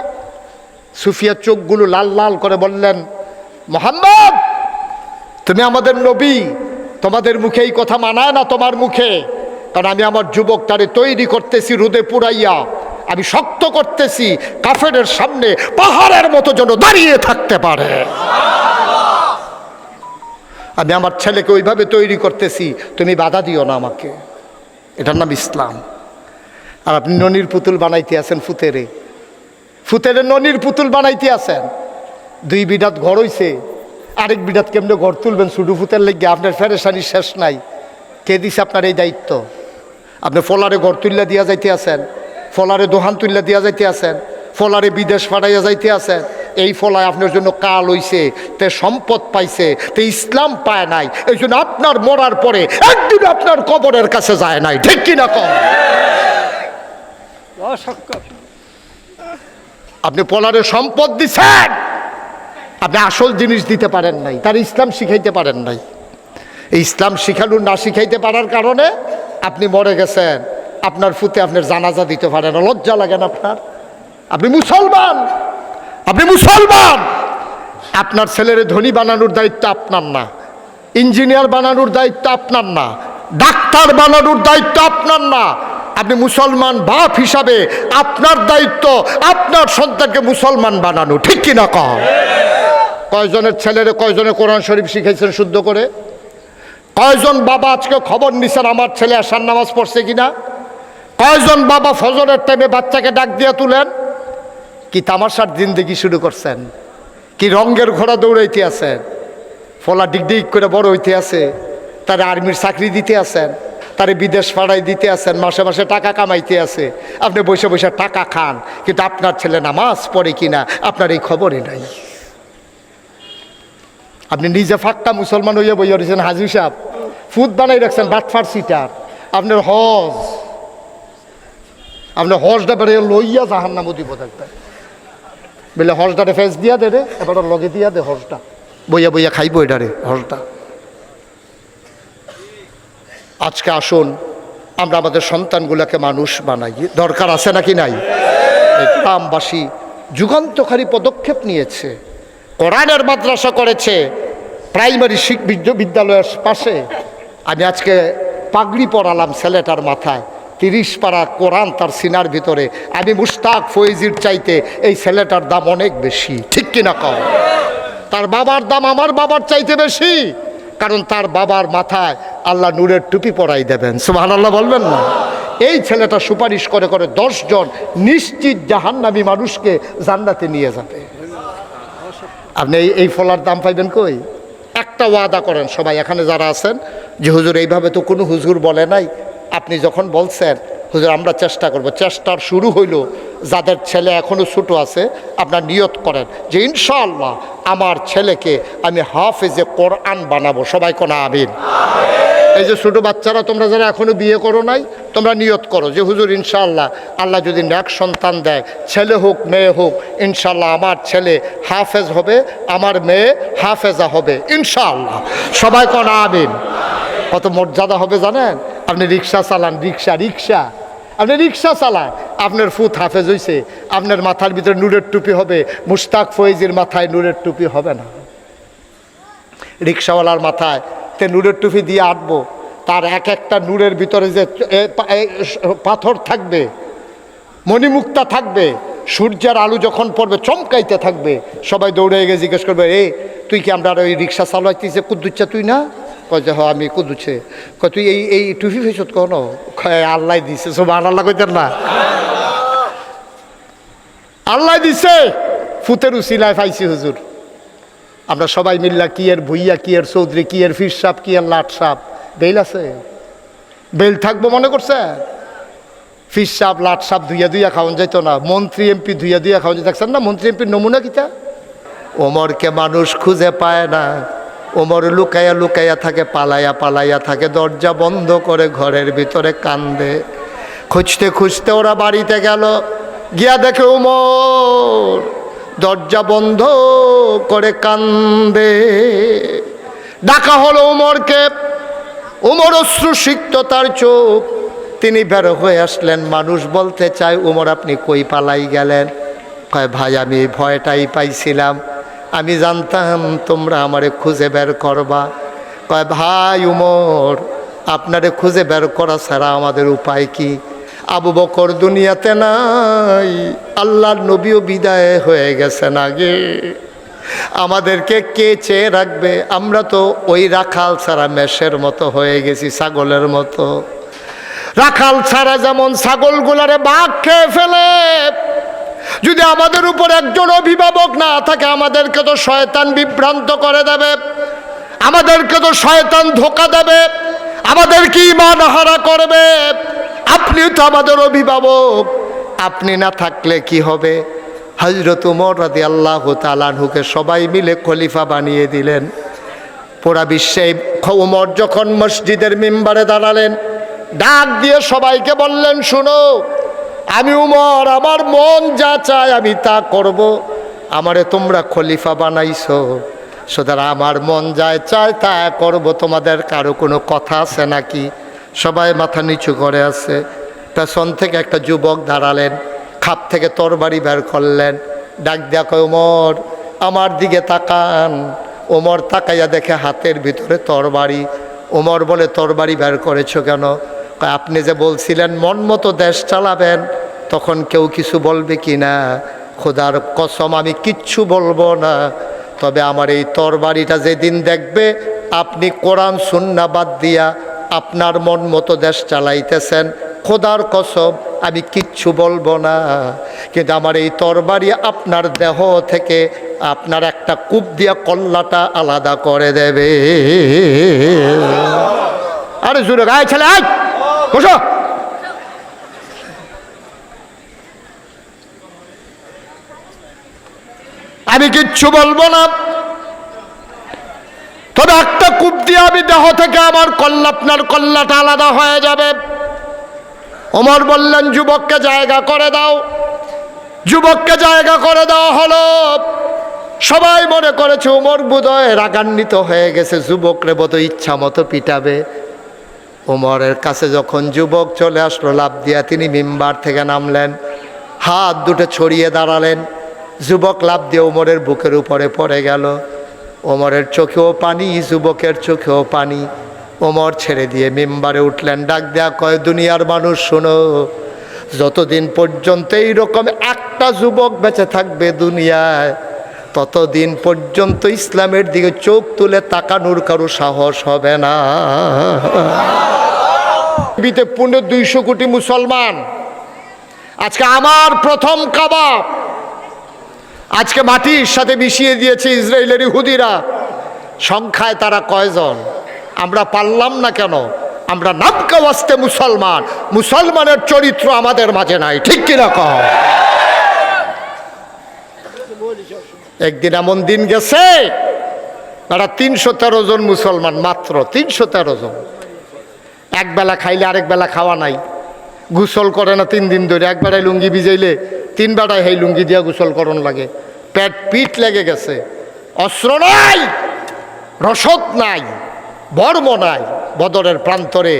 সুফিয়া চোখগুলো লাল লাল করে বললেন, মুহাম্মদ তুমি আমাদের নবী, তোমাদের মুখে এই কথা মানায় না, তোমার মুখে। কারণ আমি আমার যুবকটারে তৈরি করতেছি রোদে পুরাইয়া, আমি শক্ত করতেছি, কাফেরের সামনে পাহাড়ের মতো যেন দাঁড়িয়ে থাকতে পারে। আমি আমার ছেলেকে ওইভাবে তৈরি করতেছি, তুমি বাধা দিও না আমাকে। এটার নাম ইসলাম। আর আপনি ননির পুতুল বানাইতে আছেন, ফুতেরে ননির পুতুল বানাইতে আছেন। 2 বিঘাত ঘর হইছে, আরেক বিঘাত কেমনে ঘর তুলবেন শুধু ফুতের লেগে? আপনার ফেরেশানি শেষ নাই। কে দিছে আপনার এই দায়িত্ব? আপনি ফলারে ঘর তুললা দিয়া যাইতে আছেন, ফলারে দোহান তুললা দিয়া যাইতে আছেন, ফলারে বিদেশ পাঠাইয়া যাইতে আছেন। এই ফলায় আপনার জন্য কাল হইছে, তে সম্পদ পাইছে, তে ইসলাম পায় নাই, এই জন্য আপনার মরার পরে একদিন আপনার কবরের কাছে যায় নাই, ঠিক কিনা কম? আপনি পলারে সম্পদ দিচ্ছেন, আপনি আসল জিনিস দিতে পারেন নাই, তার ইসলাম শিখাইতে পারেন নাই। এই ইসলাম শিখানো না শিখাইতে পারার কারণে আপনি মরে গেছেন, আপনার ফুতে আপনার জানাজা দিতে পারেন না। লজ্জা লাগেন আপনার? আপনি মুসলমান, আপনার ছেলের ধনী বানানোর দায়িত্ব আপনার না, ইঞ্জিনিয়ার বানানোর দায়িত্ব আপনার না, ডাক্তার বানানোর দায়িত্ব আপনার না। আপনি মুসলমান বাপ হিসাবে আপনার দায়িত্ব আপনার সন্তানকে মুসলমান বানানো, ঠিক কিনা কম? কয়জনের ছেলেরে কয়জনে কোরআন শরীফ শিখাইছেন শুদ্ধ করে? কয়জন বাবা আজকে খবর নিছেন আমার ছেলে আশার নামাজ পড়ছে কিনা? কয়জন বাবা ফজরের টাইমে বাচ্চাকে ডাক দিয়ে তুলেন? কি তামাশার জিন্দেগি শুরু করছেন? কি রঙের ঘোড়া দৌড়াইতে আছেন? ফলা ডিগডিগ করে বড় হইতে আছে, তার আর্মির চাকরি দিতে আছেন, তারে বিদেশ পাড়ায় দিতে আছেন, মাসে মাসে টাকা কামাইতে আছে। আপনি বসে বসে টাকা খান, কিন্তু আপনার ছেলে নামাজ পড়ে কিনা আপনার এই খবরই নাই। আপনি নিজে ফাঁকটা মুসলমান হইয়া বইয়া রয়েছেন, হাজি সাহেব ফুদ বানাই রাখছেন, বাটফার সিটার। আপনার হজটা বেড়ে লইয়া জাহান্নামে দিব দেখবেন, বলে হজটারে ফেস দিয়া দে রে, এবার লগে দিয়া দে হজটা, বইয়া বইয়া খাইব এটারে হজটা। আজকে আসুন আমরা আমাদের সন্তানগুলোকে মানুষ বানাই, দরকার আছে নাকি নাই? গ্রামবাসী যুগান্তকারী পদক্ষেপ নিয়েছে, কোরআনের মাদ্রাসা করেছে, প্রাইমারি বিদ্যালয়ের পাশে আমি আজকে পাগড়ি পরালাম ছেলেটার মাথায়, 30 পারা কোরআন তার সিনার ভিতরে। আমি মুশতাক ফয়েজির চাইতে এই ছেলেটার দাম অনেক বেশি, ঠিক কিনা কও? তার বাবার দাম আমার বাবার চাইতে বেশি, কারণ তার বাবার মাথায় আল্লাহ নূরের টুপি পরাই দেবেন, সুবহানাল্লাহ বলবেন না? এই ছেলেটা সুপারিশ করে করে 10 জন নিশ্চিত জাহান্নামী মানুষকে জান্নাতে নিয়ে যাবে। আপনি এই ফলার দাম পাইবেন কই? একটা ওয়াদা করেন সবাই এখানে যারা আছেন যে হুজুর এইভাবে তো কোনো হুজুর বলে নাই, আপনি যখন বলছেন হুজুর আমরা চেষ্টা করব, চেষ্টার শুরু হইল যাদের ছেলে এখনও ছোটো আছে আপনার নিয়ত করেন যে ইনশাআল্লাহ আমার ছেলেকে আমি হাফেজে কোরআন বানাবো। সবাই কোন আমিন। এই যে ছোটো বাচ্চারা তোমরা যারা এখনও বিয়ে করো নাই, তোমরা নিয়ত করো যে হুজুর ইনশাআল্লাহ আল্লাহ যদি নেক সন্তান দেয়, ছেলে হোক মেয়ে হোক, ইনশাআল্লাহ আমার ছেলে হাফেজ হবে, আমার মেয়ে হাফেজা হবে ইনশাআল্লাহ। সবাই কোন আমিন। কত মর্যাদা হবে জানেন? আপনি রিক্সা চালান, রিক্সা আপনি রিক্সা চালান, আপনার ফুত হাফেজ হইছে, আপনার মাথার ভিতরে নূরের টুপি হবে, মুশতাক ফয়েজির মাথায় নূরের টুপি হবে না। রিক্সাওয়ালার মাথায় তে নূরের টুপি দিয়ে আঁটবো, তার এক একটা নূরের ভিতরে যে পাথর থাকবে, মণিমুক্তা থাকবে, সূর্যের আলো যখন পড়বে চমকাইতে থাকবে, সবাই দৌড়ে গিয়ে জিজ্ঞেস করবে তুই কি আমরা ওই রিক্সা চালাইতেছে কুদ্দুচ্ছা তুই না? কয় যে হ্যাঁ আমি কুদুছে। কয় তুই এই টুপি ফেসত কন? আল্লাহ দিছে। সুবহানাল্লাহ কইতেন না? আল্লাহ দিছে, ফুতের উসিলায় পাইছি হুজুর। আমরা সবাই মিল্লা কি এর ভুইয়া, কি এর চৌধুরী, কি এর ফির সাপ, কি এর লাট সাপ, বেল আছে? বেল থাকবো মনে করছে? ফির সাপ লাট সাপ ধুইয়া খাওয়ান যাইতো না? মন্ত্রী এমপি ধুইয়া খাওয়ান যাই, দেখছেন না মন্ত্রী এমপির নমুনা কিতা? ওমরকে মানুষ খুঁজে পায় না, ওমর লুকাইয়া থাকে, পালাইয়া থাকে, দরজা বন্ধ করে ঘরের ভিতরে কান্দে। খুঁজতে খুঁজতে ওরা বাড়িতে গেল, গিয়া দেখে ওমর দরজা বন্ধ করে কান্দে। ডাকা হলো ওমরকে, ওমর অশ্রু সিক্ত তার চোখ, তিনি বের হয়ে আসলেন। মানুষ বলতে চায় ওমর আপনি কই পালাই গেলেন? কয় ভাই আমি ভয়টাই পাইছিলাম, আমি জানতাম তোমরা আমারে খুঁজে বের করবা। কয় ভাই উমর আপনারে খুঁজে বের করা ছাড়া আমাদের উপায় কি? আবু বকর দুনিয়াতে নাই, আল্লাহর নবীও বিদায় হয়ে গেছেন আগে, আমাদেরকে কে চেয়ে রাখবে? আমরা তো ওই রাখাল ছাড়া মেষের মতো হয়ে গেছি, ছাগলের মতো। রাখাল ছাড়া যেমন ছাগলগুলারে বাঘ খেয়ে ফেলে, যদি আমাদের উপর একজন অভিভাবক না থাকে আমাদেরকে তো শয়তান বিভ্রান্ত করে দেবে, আমাদেরকে তো শয়তান ধোঁকা দেবে, আমাদেরকে ঈমান হারা করবে। আপনি তো আমাদের অভিভাবক, আপনি না থাকলে কি হবে? হযরত ওমর রাদিয়াল্লাহু তাআলা আনহুকে সবাই মিলে খলিফা বানিয়ে দিলেন। পুরা বিশ্বে ওমর যখন মসজিদের মিম্বারে দাঁড়ালেন, ডাক দিয়ে সবাইকে বললেন শুনো, আমি উমর আমার মন যা চায় আমি তা করব, আমারে তোমরা খলিফা বানাইছো, সুতরাং আমার মন যায় চায় তা করব, তোমাদের কারো কোনো কথা আছে নাকি? সবাই মাথা নিচু করে আছে। পেছন থেকে একটা যুবক দাঁড়ালেন, খাপ থেকে তরবারি বের করলেন, ডাক দিয়া কয় ওমর আমার দিকে তাকান। ওমর তাকাইয়া দেখে হাতের ভিতরে তরবারি। ওমর বলে তরবারি বের করেছো কেন? আপনি যে বলছিলেন মন মতো দেশ চালাবেন, তখন কেউ কিছু বলবে কি না? খোদার কসম আমি কিচ্ছু বলবো না, তবে আমার এই তরবারিটা যেদিন দেখবে আপনি কোরআন সুন্নাহ বাদ দিয়া আপনার মন মতো দেশ চালাইতেছেন, খোদার কসম আমি কিচ্ছু বলবো না, কিন্তু আমার এই তরবারি আপনার দেহ থেকে আপনার একটা কূপ দিয়া কল্লাটা আলাদা করে দেবে। আরে জুড়ে গায়ে ছেলে আয় বসো। আমি কিচ্ছু বলবো না, তবে একটা কূপ দিয়ে আমি দেহ থেকে আমার আপনার কল্লাটা আলাদা হয়ে যাবে। ওমর বললেন যুবককে জায়গা করে দাও। যুবককে জায়গা করে দেওয়া হলো। সবাই মনে করেছে ওমর বোধহয় রাগান্বিত হয়ে গেছে, যুবকরে বোধহয় ইচ্ছা মতো পিটাবে। ওমরের কাছে যখন যুবক চলে আসলো লাফ দিয়া, তিনি মিম্বার থেকে নামলেন, হাত দুটো ছড়িয়ে দাঁড়ালেন। যুবক লাফ দিয়ে ওমরের বুকের উপরে পড়ে গেল। ওমরের চোখেও পানি, যুবকের চোখেও পানি। ওমর ছেড়ে দিয়ে মিম্বারে উঠলেন, ডাক দেয়া কয়, দুনিয়ার মানুষ শোনো, যতদিন পর্যন্ত এইরকম একটা যুবক বেঁচে থাকবে দুনিয়ায়, ততদিন পর্যন্ত ইসলামের দিকে চোখ তুলে তাকানোর কারো সাহস হবে না। পৃথিবীতে 200 কোটি মুসলমান, আজকে আমার প্রথম কাবা আজকে মাটির সাথে মিশিয়ে দিয়েছে ইসরায়েলের ইহুদিরা। সংখ্যায় তারা কয়জন? আমরা পারলাম না কেন? আমরা নামকা ওয়াস্তে মুসলমান, মুসলমানের চরিত্র আমাদের মাঝে নাই, ঠিক কিনা কও? একদিন এমন দিন গেছে, তারা 313 জন মুসলমান, মাত্র 313 জন। এক বেলা খাইলে আরেক বেলা খাওয়া নাই, গোসল করে না 3 দিন ধরে। এক বেলায় লুঙ্গি ভিজাইলে 3 বেলায় সেই লুঙ্গি দিয়া গোসল করণ লাগে। পেট পিঠ লেগে গেছে, অস্ত্র নাই, রসদ নাই, বর্ম নাই। বদরের প্রান্তরে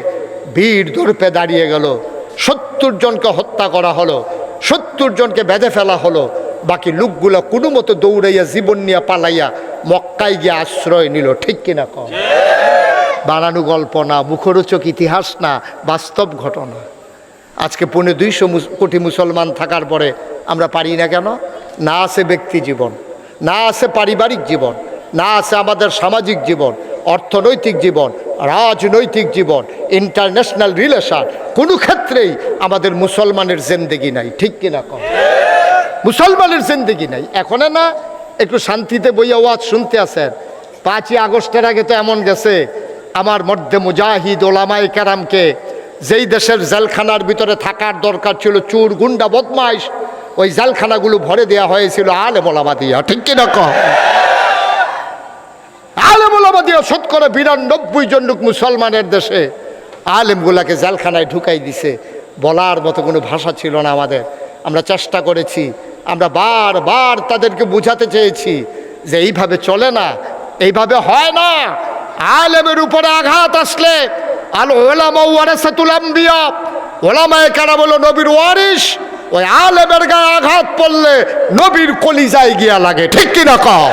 ভিড় দৌড়ে দাঁড়িয়ে গেল, 70 জনকে হত্যা করা হলো, 70 জনকে বেঁধে ফেলা হলো। বাকি লোকগুলো কোনো মতো দৌড়াইয়া জীবন নিয়ে পালাইয়া মক্কায় গিয়ে আশ্রয় নিল, ঠিক কিনা কম? বানানো গল্প না, মুখরোচক ইতিহাস না, বাস্তব ঘটনা। আজকে 250 কোটি মুসলমান থাকার পরে আমরা পারি না কেন? না আছে ব্যক্তি জীবন, না আছে পারিবারিক জীবন, না আছে আমাদের সামাজিক জীবন, অর্থনৈতিক জীবন, রাজনৈতিক জীবন, ইন্টারন্যাশনাল রিলেশন, কোনো ক্ষেত্রেই আমাদের মুসলমানের জিন্দেগি নাই, ঠিক কিনা কম? মুসলমানের জিন্দেগি নাই। এখন না একটু শান্তিতে বইয়া ওয়াজ শুনতে আসেন। 5ই আগস্টের আগে তো এমন গেছে, আমার মধ্যে মুজাহিদ ওলামায়ে কেরামকে যেই দেশের জেলখানার ভিতরে থাকার দরকার ছিল চোর গুন্ডা বদমাইশ, ওই জেলখানাগুলো ভরে দেওয়া হয়েছিল আলেম ওলামা দিয়া, ঠিক কিনা কম? আলেম ওলামা দিয়া শতকরা 92 জন লোক মুসলমানের দেশে আলেমগুলাকে জেলখানায় ঢুকাই দিছে। বলার মতো কোনো ভাষা ছিল না আমাদের। আমরা চেষ্টা করেছি, আমরা বারবার তাদেরকে বুঝাতে চেয়েছি যে এইভাবে চলে না, এইভাবে হয় না। আলেমের উপরে আঘাত আসলে আল ওলামা ওয়ারাসাতুল আম্বিয়া, ওলামায়ে কেরাম হলো নবীর ওয়ারিস। ওই আলেমের গায়ে আঘাত পড়লে নবীর কলিজায় গিয়া লাগে, ঠিক কিনা কও?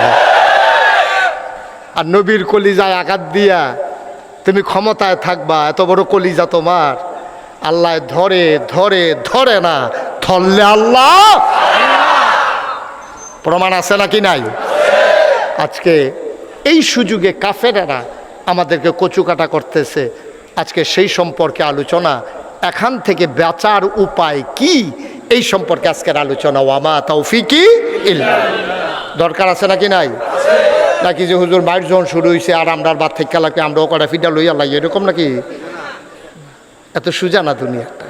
আর নবীর কলিজায় আঘাত দিয়া তুমি ক্ষমতায় থাকবা, এত বড় কলিজা তোমার, আল্লাহ ধরে ধরে ধরে না, ধরলে আল্লাহ। প্রমাণ আছে নাকি নাই? আজকে এই সুযোগে কাফেরেরা আমাদেরকে কচুকাটা করতেছে। আজকে সেই সম্পর্কে আলোচনা, এখান থেকে বাঁচার উপায় কি, এই সম্পর্কে আজকের আলোচনা। ওয়ামা তৌফিকি ইল্লা বিল্লাহ। দরকার আছে নাকি নাই? নাকি যে হুজুর মায়ের যখন শুরু হয়েছে আর আমরা বাদ থেকে লাগবে আমরাও কটা ফিডা লইয়া লাগে, এরকম নাকি? এত সুজা না দুনিয়াটা,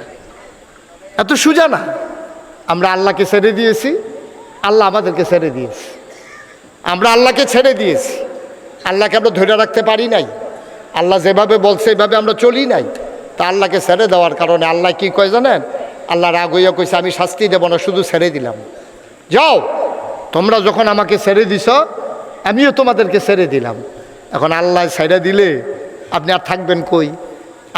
এত সুজা না। আমরা আল্লাহকে ছেড়ে দিয়েছি, আল্লাহ আমাদেরকে ছেড়ে দিয়েছি। আমরা আল্লাহকে ছেড়ে দিয়েছি, আল্লাহকে আমরা ধরে রাখতে পারি নাই। আল্লাহ যেভাবে বলছে এইভাবে আমরা চলি নাই। তা আল্লাহকে ছেড়ে দেওয়ার কারণে আল্লাহ কি কয় জানেন? আল্লাহ রাগ হইয়া কইছে, আমি শাস্তি দেব না, শুধু ছেড়ে দিলাম। যাও, তোমরা যখন আমাকে ছেড়ে দিছ আমিও তোমাদেরকে ছেড়ে দিলাম। এখন আল্লাহ ছেড়ে দিলে আপনি আর থাকবেন কই?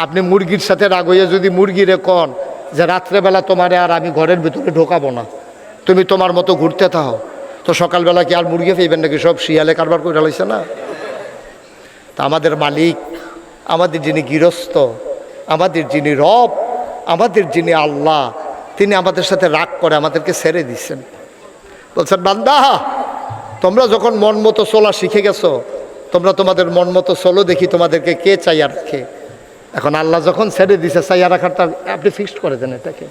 আপনি মুরগির সাথে রাগ হইয়া যদি মুরগিরে কন যে রাত্রেবেলা তোমারে আর আমি ঘরের ভিতরে ঢোকাবো না, তুমি তোমার মতো ঘুরতে থাকো, তো সকালবেলা কি আর মুরগি পেইবেন নাকি? সব শিয়ালে কারবার করে ঢালাইছে না? তা আমাদের মালিক, আমাদের যিনি গৃহস্থ, আমাদের যিনি রব, আমাদের যিনি আল্লাহ, তিনি আমাদের সাথে রাগ করে আমাদেরকে ছেড়ে দিচ্ছেন। বলছেন, বান্দা তোমরা যখন মন মতো চলা শিখে গেছো, তোমরা তোমাদের মন মতো চলো, দেখি তোমাদেরকে কে চাইয়া রাখে। এখন আল্লাহ যখন ছেড়ে দিছে, চাইয়া রাখারটা আপনি ফিক্সড করে দেন। এটাকে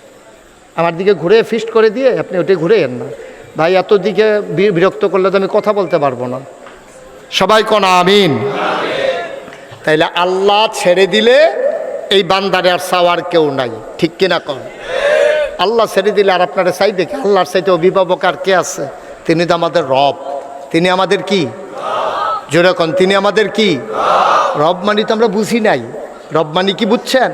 আমার দিকে ঘুরে ফিক্সড করে দিয়ে আপনি ওটাই ঘুরে এন না। ভাই এত দিকে বিরক্ত করলে তো আমি কথা বলতে পারবো না। সবাই কোন আমিন। তাইলে আল্লাহ ছেড়ে দিলে এই বান্দারে আর চাওয়ার কেউ নাই, ঠিক কিনা কন? আল্লাহ ছেড়ে দিলে আর আপনারা চাই দেখে আল্লাহর চাইতে অভিভাবক আর কে আছে? তিনি তো আমাদের রব। তিনি আমাদের কি? জোরে কন, তিনি আমাদের কি? রব মানে তো আমরা বুঝি নাই। রব মানে কি বুঝছেন?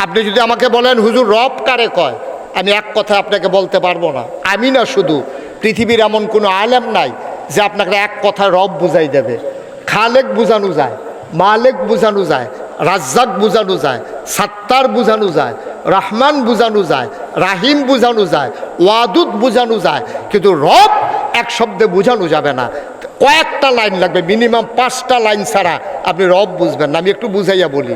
আপনি যদি আমাকে বলেন হুজুর রব কারে কয়, আমি এক কথা আপনাকে বলতে পারবো না। আমি না শুধু, পৃথিবীর এমন কোনো আলেম নাই যে আপনাকে এক কথায় রব বুঝাই দেবে। খালেক বুঝানো যায়, মালেক বুঝানো যায়, রাজ্জাক বুঝানো যায়, সাত্তার বুঝানো যায়, রহমান বুঝানো যায়, রাহিম বুঝানো যায়, ওয়াদুদ বুঝানো যায়, কিন্তু রব এক শব্দে বোঝানো যাবে না, কয়েকটা লাইন লাগবে, মিনিমাম 5টা লাইন ছাড়া আপনি রব বুঝবেন না। আমি একটু বুঝাইয়া বলি।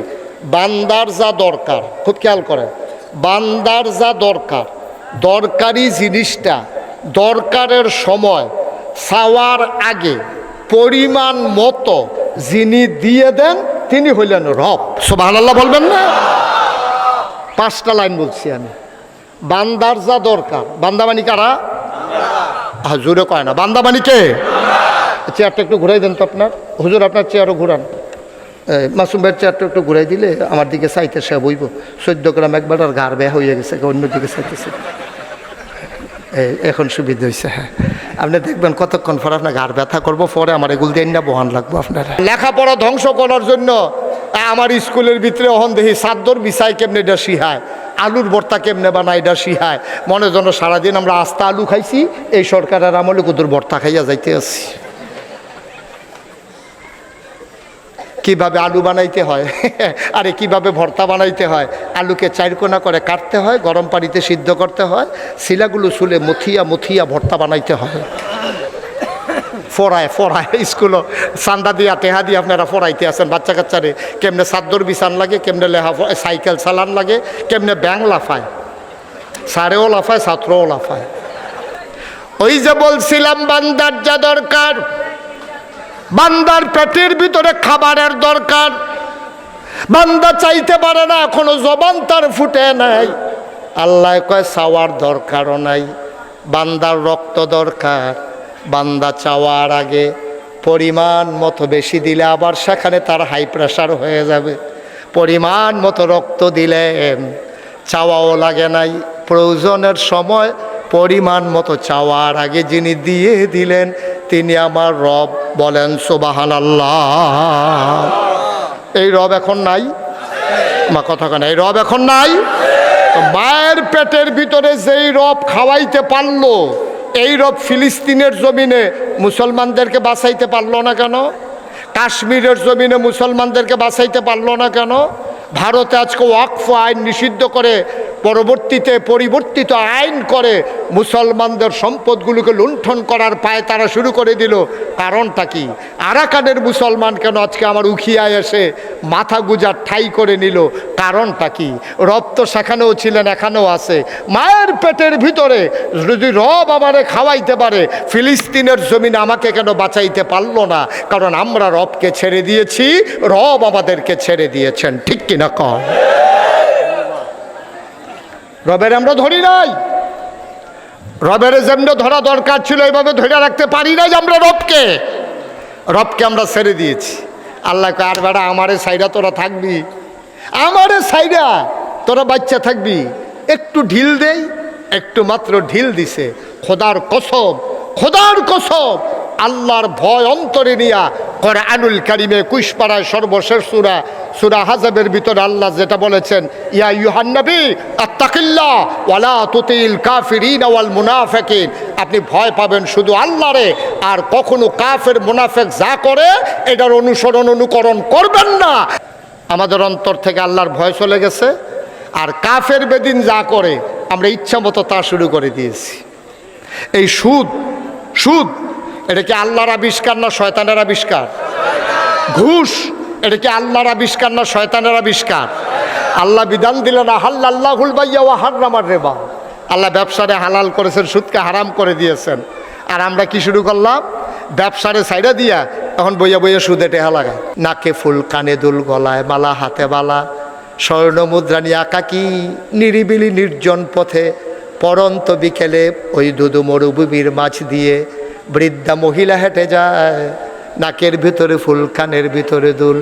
বান্দার যা দরকার, খুব খেয়াল করেন, বান্দার যা দরকার, দরকারি জিনিসটা দরকারের সময় চাওয়ার আগে পরিমাণ মতো যিনি দিয়ে দেন তিনি হইলেন রব। সুবহানাল্লাহ বলবেন না? 5টা লাইন বলছি আমি। বান্দার যা দরকার, বান্দা মানে কারা? জোরে কয় না, বান্দা মানে কে? চেয়ারটা একটু ঘুরাই দেন তো আপনার হুজুর, আপনার চেয়ারও ঘুরান। মাসুম ভাইয়ের চেয়ারটা একটু ঘুরাই দিলে আমার দিকে চাইতে সে বইব। 14 গ্রাম একবার আর ঘাড় বেয়া হয়ে গেছে, অন্যদিকে চাইতেছে। এখন সুবিধা হয়েছে। হ্যাঁ, আপনি দেখবেন কতক্ষণ পর আপনার ঘাড় ব্যথা করবো, পরে আমার এগুলো দিয়ে না বহান লাগবো আপনার। লেখাপড়া ধ্বংস করার জন্য আমার স্কুলের ভিতরে অহন দেখি চাদর বিছাই কেমনে এটা শিহায়, আলুর ভর্তা কেমনে বানায় এটা শিহায়। মনে যেন সারাদিন আমরা আস্তা আলু খাইছি, এই সরকারের আমলে কুদুর ভর্তা খাইয়া যাইতে আছি। কিভাবে আলু বানাইতে হয় আরে কিভাবে ভর্তা বানাইতে হয়, আলুকে 4 কোনা করে কাটতে হয়, গরম পানিতে সিদ্ধ করতে হয়, শিলাগুলো চুলে মুথিয়া মুথিয়া ভর্তা বানাইতে হয়। ফরায় স্কুলও চান্দা দিয়া টেহা দিয়ে আপনারা ফরাইতে আছেন বাচ্চা কাচ্চারে, কেমনে চাদর বিছান লাগে, কেমনে সাইকেল চালান লাগে, কেমনে ব্যাং লাফায়, স্যারেও লাফায় ছাত্রও লাফায়। ওই যে বলছিলাম বান্দার যা দরকার, বান্দার পেটের ভিতরে খাবারের দরকার, বান্দা চাইতে পারে না, এখনো জবান তার ফুটে নাই। আল্লাহ কয় চাওয়ার দরকারও নাই। বান্দার রক্ত দরকার, বান্দা চাওয়ার আগে পরিমাণ মতো বেশি দিলে আবার সেখানে তার হাই প্রেশার হয়ে যাবে। পরিমাণ মতো রক্ত দিলে চাওয়াও লাগে নাই, প্রয়োজনের সময় পরিমাণ মতো চাওয়ার আগে যিনি দিয়ে দিলেন তিনি আমার রব। বলেন সুবহানাল্লাহ। এই রব এখন নাই, মা কথা কেন, এই রব এখন নাই। মায়ের পেটের ভিতরে যেই রব খাওয়াইতে পারলো, এই রব ফিলিস্তিনের জমিনে মুসলমানদেরকে বাঁচাইতে পারলো না কেন? কাশ্মীরের জমিনে মুসলমানদেরকে বাঁচাইতে পারলো না কেন? ভারতে আজকে ওয়াকফ আইন নিষিদ্ধ করে পরবর্তীতে পরিবর্তিত আইন করে মুসলমানদের সম্পদগুলোকে লুণ্ঠন করার পায় তারা শুরু করে দিল। কারণটা কি? আরাকানের মুসলমান কেন আজকে আমার উখিয়ায় এসে মাথা গুজার ঠাই করে নিল? কারণটা কি? রব তো সেখানেও ছিলেন, এখানেও আছে। মায়ের পেটের ভিতরে যদি রব আমারে খাওয়াইতে পারে, ফিলিস্তিনের জমিনে আমাকে কেন বাঁচাইতে পারলো না? কারণ আমরা রবকে ছেড়ে দিয়েছি, রব আমাদেরকে ছেড়ে দিয়েছেন। ঠিক কিনা কন? রবের আমরা ধরি নাই, রবের যেমনি ধরা দরকার ছিল এইভাবে ধরে রাখতে পারি নাই আমরা রবকে। রবকে আমরা ছেড়ে দিয়েছি। আল্লাহকে আর বেড়া আমারে সাইডা তোরা থাকবি, আমারে সাইডা তোরা বাচ্চা থাকবি। একটু ঢিল দেই, একটু মাত্র ঢিল দিছে। খোদার কসম, খোদার কসম, আল্লাহর ভয় অন্তরে নিয়া কোরআনুল কারীমে 21 পারায় সর্বশেষ সূরা সূরা হাজাবের ভিতরে আল্লাহ যেটা বলেছেন, ইয়া আইয়ুহান নবী আত্তাকিল্লাহ ওয়ালা তুতিল কাফিরিন ওয়াল মুনাফিকিন। আপনি ভয় পাবেন শুধু আল্লাহরে, আর কখনো কাফের মুনাফিক যা করে এটার অনুসরণ অনুকরণ করবেন না। আমাদের অন্তর থেকে আল্লাহর ভয় চলে গেছে, আর কাফের বেদিন যা করে আমরা ইচ্ছা মতো তা শুরু করে দিয়েছি। এই সুদ, সুদ এটা কি আল্লাহর আবিষ্কার না শয়তানের আবিষ্কার? ঘুষ এটা কি আল্লাহর আবিষ্কার না শয়তানের আবিষ্কার? আল্লাহ বিধান দিলেন আহাল্লাহুল বাইয়া ওয়া হাররামার রিবা। আল্লাহ ব্যবসারে হালাল করেছেন, সুদকে হারাম করে দিয়েছেন। আর আমরা কি শুরু করলাম? ব্যবসারে সাইডা দিয়া এখন বইয়া বইয়া সুদে টেহা লাগায়। নাকে ফুল, কানে দুল, গলায় মালা, হাতে বালা, স্বর্ণ মুদ্রা নিয়ে একাকী নিরিবিলি নির্জন পথে পরন্ত বিকেলে ওই দুদু মরুভূমির মাছ দিয়ে বৃদ্ধা মহিলা হেঁটে যায়। নাকের ভিতরে ফুল, কানের ভিতরে দুল,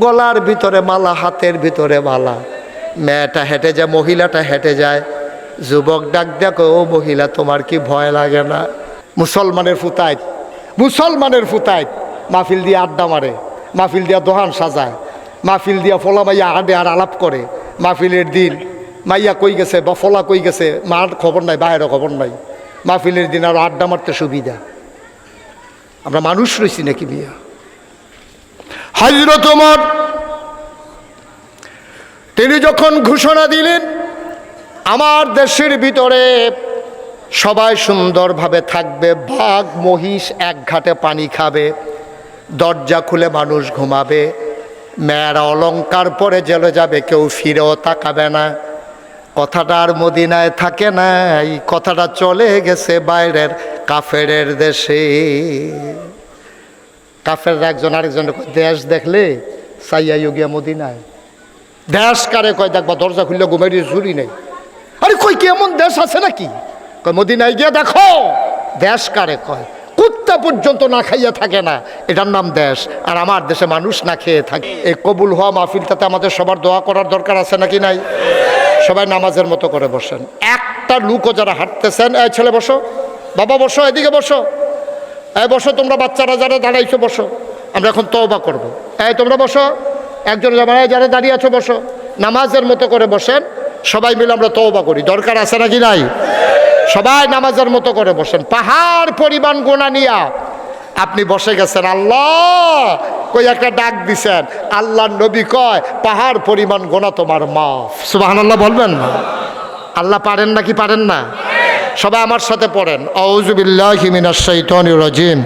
গলার ভিতরে মালা, হাতের ভিতরে মালা। মেয়েটা হেঁটে যায়, মহিলাটা হেঁটে যায়। যুবক ডাক দেখো, ও মহিলা তোমার কি ভয় লাগে না? মুসলমানের ফুতাইত, মুসলমানের ফুতাইত মাহফিল দিয়ে আড্ডা মারে, মাহফিল দিয়া দোহান সাজায়, মাহফিল দিয়া ফলা মাইয়া হাঁটে আর আলাপ করে। মাহফিলের দিন মাইয়া কই গেছে বা ফলা কই গেছে মার খবর নাই, বাইরেও খবর নাই। মাহফিলের দিন আর আড্ডা মারতে সুবিধা। আমরা মানুষ রয়েছি নাকি বিয়া? হযরত ওমর তিনি যখন ঘোষণা দিলেন আমার দেশের ভিতরে সবাই সুন্দরভাবে থাকবে, বাঘ মহিষ এক ঘাটে পানি খাবে, দরজা খুলে মানুষ ঘুমাবে, মেয়েরা অলংকার পরে জেলে যাবে, কেউ ফিরেও তাকাবে না। কথাটা আর মদিনায় থাকে না, এই কথাটা চলে গেছে বাইরের কাফেরের দেশে। কাফের একজন আরেকজনের দেশ দেখলে সাইয়াইও গিয়া মদিনায়। দেশ কারে কয় দেখবা, দরজা খুললে ঘুমাই চুরি নেই। আরে কই কি এমন দেশ আছে নাকি? কয় মদিনায় গিয়া দেখো। দেশ কারে কয়? কুত্তা পর্যন্ত না খাইয়া থাকে না, এটার নাম দেশ। আর আমার দেশে মানুষ না খেয়ে থাকে। এই কবুল হওয়া মাহফিলটাতে আমাদের সবার দোয়া করার দরকার আছে নাকি নাই? সবাই নামাজের মতো করে বসেন। একটা লুকও যারা হাঁটতেছেন, এই ছেলে বসো, বাবা বসো, এদিকে বসো, এই বসো, তোমরা বাচ্চারা যারা দাঁড়াইছো বসো, আমরা এখন তওবা করব। এই তোমরা বসো, একজন যারা দাঁড়িয়ে আছো বসো, নামাজের মতো করে বসেন। সবাই মিলে আমরা তওবা করি, দরকার আছে নাকি নাই? সবাই নামাজের মতো করে বসেন। পাহাড় পরিমাণ গোনা নিয়া আপনি বসে গেছেন, আল্লাহ কই একটা ডাক দিছেন, আল্লাহর নবী কয় পাহাড় পরিমাণ গোনা তোমার মাফ। সুবহানাল্লাহ বলবেন না? আল্লাহ পারেন নাকি পারেন না? সবাই আমার সাথে পড়েন, আউযু বিল্লাহি মিনাশ শাইতানির রাজিম।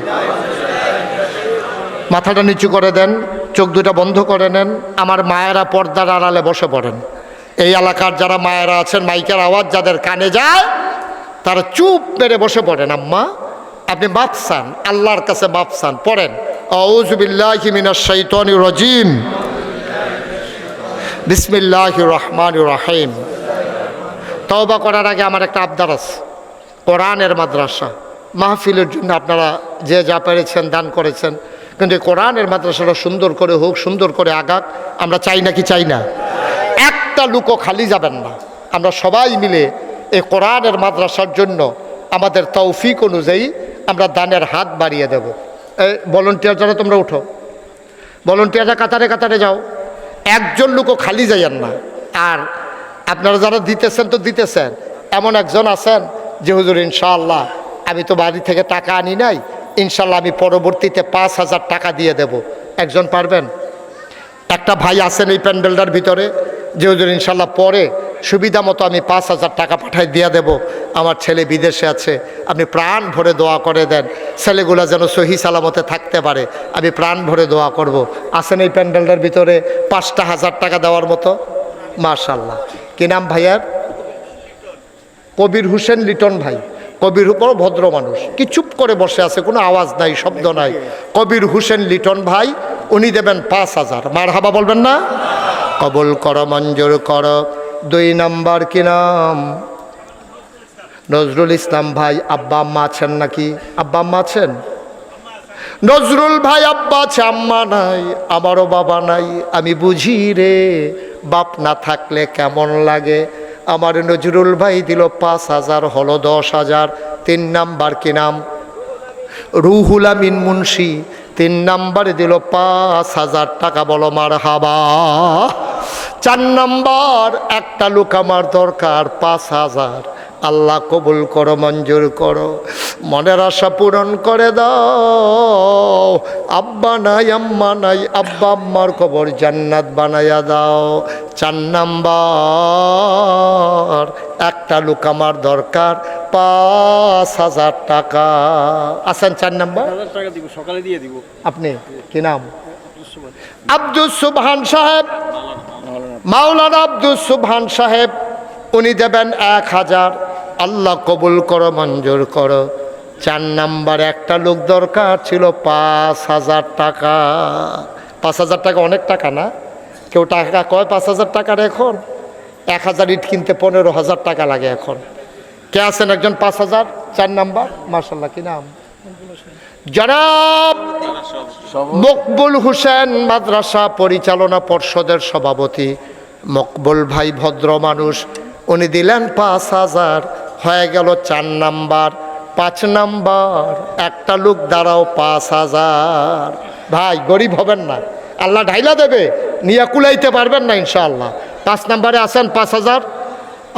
মাথাটা নিচু করে দেন, চোখ দুটা বন্ধ করে নেন। আমার মায়েরা পর্দার আড়ালে বসে পড়েন। এই এলাকার যারা মায়েরা আছেন, মাইকের আওয়াজ যাদের কানে যায় তারা চুপ মেরে বসে পড়েন। আম্মা আপনি মাফ চান, আল্লাহর কাছে মাফ চান, পড়েন আউযু বিল্লাহি মিনাশ শাইতানির রাজিম, বিসমিল্লাহির রহমানির রহিম। তওবা করার আগে আমার একটা আবদার আছে। কোরআনের মাদ্রাসা মাহফিলের জন্য আপনারা যে যা পেরেছেন দান করেছেন, কিন্তু কোরআনের মাদ্রাসাটা সুন্দর করে হোক, সুন্দর করে আগাক, আমরা চাই নাকি চাই না? একটা লুকও খালি যাবেন না। আমরা সবাই মিলে এই কোরআনের মাদ্রাসার জন্য আমাদের তৌফিক অনুযায়ী আমরা দানের হাত বাড়িয়ে দেব। এই ভলান্টিয়ার যারা তোমরা উঠো, ভলান্টিয়াররা কাতারে কাতারে যাও, একজন লোকও খালি যাইয়েন না। আর আপনারা যারা দিতেছেন তো দিতেছেন, এমন একজন আছেন যে হুজুর ইনশাআল্লাহ আমি তো বাড়ি থেকে টাকা আনি নাই, ইনশাআল্লাহ আমি পরবর্তীতে 5,000 টাকা দিয়ে দেব, একজন পারবেন? একটা ভাই আছেন এই প্যান্ডেলটার ভিতরে যে হুজুর ইনশাআল্লাহ পরে সুবিধা মতো আমি 5,000 টাকা পাঠাই দিয়ে দেব, আমার ছেলে বিদেশে আছে, আপনি প্রাণ ভরে দোয়া করে দেন, ছেলেগুলা যেন সহি সালামতে থাকতে পারে, আমি প্রাণ ভরে দোয়া করব। আছেন এই প্যান্ডেলটার ভিতরে 5,000 টাকা দেওয়ার মতো? মাশাআল্লাহ। কি নাম ভাইয়ার? কবির হোসেন লিটন ভাই। কবির উপর ভদ্র মানুষ, কি চুপ করে বসে আছে, কোনো আওয়াজ নাই, শব্দ নাই। কবির হোসেন লিটন ভাই, উনি দেবেন 5,000। মারহাবা বলবেন না? কবুল করো, মঞ্জুর করো। 2 নাম্বার কি নাম? নজরুল ইসলাম ভাই। আব্বা আম্মা আছেন নাকি? আব্বা আম্মা আছেন? নজরুল ভাই আব্বা আছে, আম্মা নাই, আমারও বাবা নাই, আমি বুঝি রে বাপ না থাকলে কেমন লাগে। আমার নজরুল ভাই দিল 5,000, হলো 10,000। 3 নাম্বার কি নাম? রুহুল আমিন মুন্সি, 3 নাম্বারে দিল 5,000 টাকা, বলো মারহাবা। 4 নাম্বার একটা লোক আমার দরকার, 5,000। আল্লাহ কবুল করো, মঞ্জুর করো, মনের আশা পূরণ করে দাও। আব্বা নাই, আম্মা নাই, আব্বা আম্মার কবর জান্নাত বানাইয়া দাও। 4 নাম্বার একটা লোক আমার দরকার, 5,000 টাকা। আছেন 4 নাম্বার? টাকা দিব, সকালে দিয়ে দিব। আপনি কি নাম? আব্দুল সুবহান সাহেব, মাওলানা আব্দুল সুবহান সাহেব, উনি দেবেন 1,000। আল্লাহ কবুল করো, মঞ্জুর করো। 4 নাম্বার একটা লোক দরকার ছিল, 5,000 টাকা। 5,000 টাকা অনেক টাকা না? কেউ টাকা কয় 5,000 টাকার? এখন 1,000 ইট কিনতে 15,000 টাকা লাগে এখন। কে আছেন একজন 5,000? 4 নাম্বার। মাশাআল্লাহ। কি নাম? জনাব মকবুল হোসেন, মাদ্রাসা পরিচালনা পর্ষদের সভাপতি। মকবুল ভাই ভদ্র মানুষ, উনি দিলেন 5,000। হয়ে গেল 4 নাম্বার। 5 নাম্বার একটা লোক দাঁড়াও, 5,000। ভাই গরিব হবেন না, আল্লাহ ঢাইলা দেবে, নিয়ে কুলাইতে পারবেন না ইনশাআল্লাহ। 5 নাম্বারে আছেন 5,000।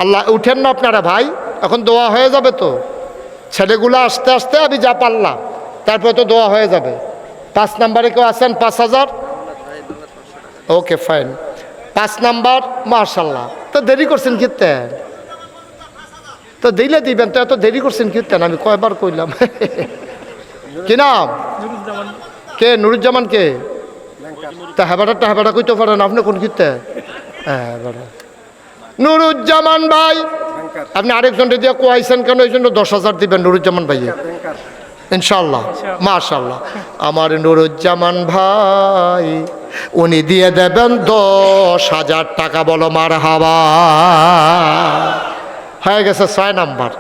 আল্লাহ উঠেন না আপনারা ভাই, এখন দোয়া হয়ে যাবে তো। ছেলেগুলো আস্তে আস্তে আমি যা পারলাম, তারপরে তো দোয়া হয়ে যাবে। 5 নাম্বারে কেউ আছেন 5,000? Okay fine. 5 নাম্বার। মাশাআল্লাহ। তো দেরি করছেন কিতে? তো তো দিলে দিবেন, তো এত দেরি করছেন কীর্তেন, আমি কয়বার কইলাম। কি নাম? কে? নুরুজ্জামান কে? তা হ্যাবাটা কইতে পারেন আপনি কোন কীর্তে? হ্যাঁ নুরুজ্জামান ভাই, আপনি আরেকজনটা দিয়ে কোয়াইছেন কেন? এই জন্য 10,000 দিবেন নুরুজ্জামান ভাই, ইনশাল্লাহ। মাশাল্লাহ, আমার নুরুজ্জামান ভাই উনি দিয়ে দেবেন 10,000 টাকা। বলো মারহাবা। হয়ে গেছে 6 নাম্বার।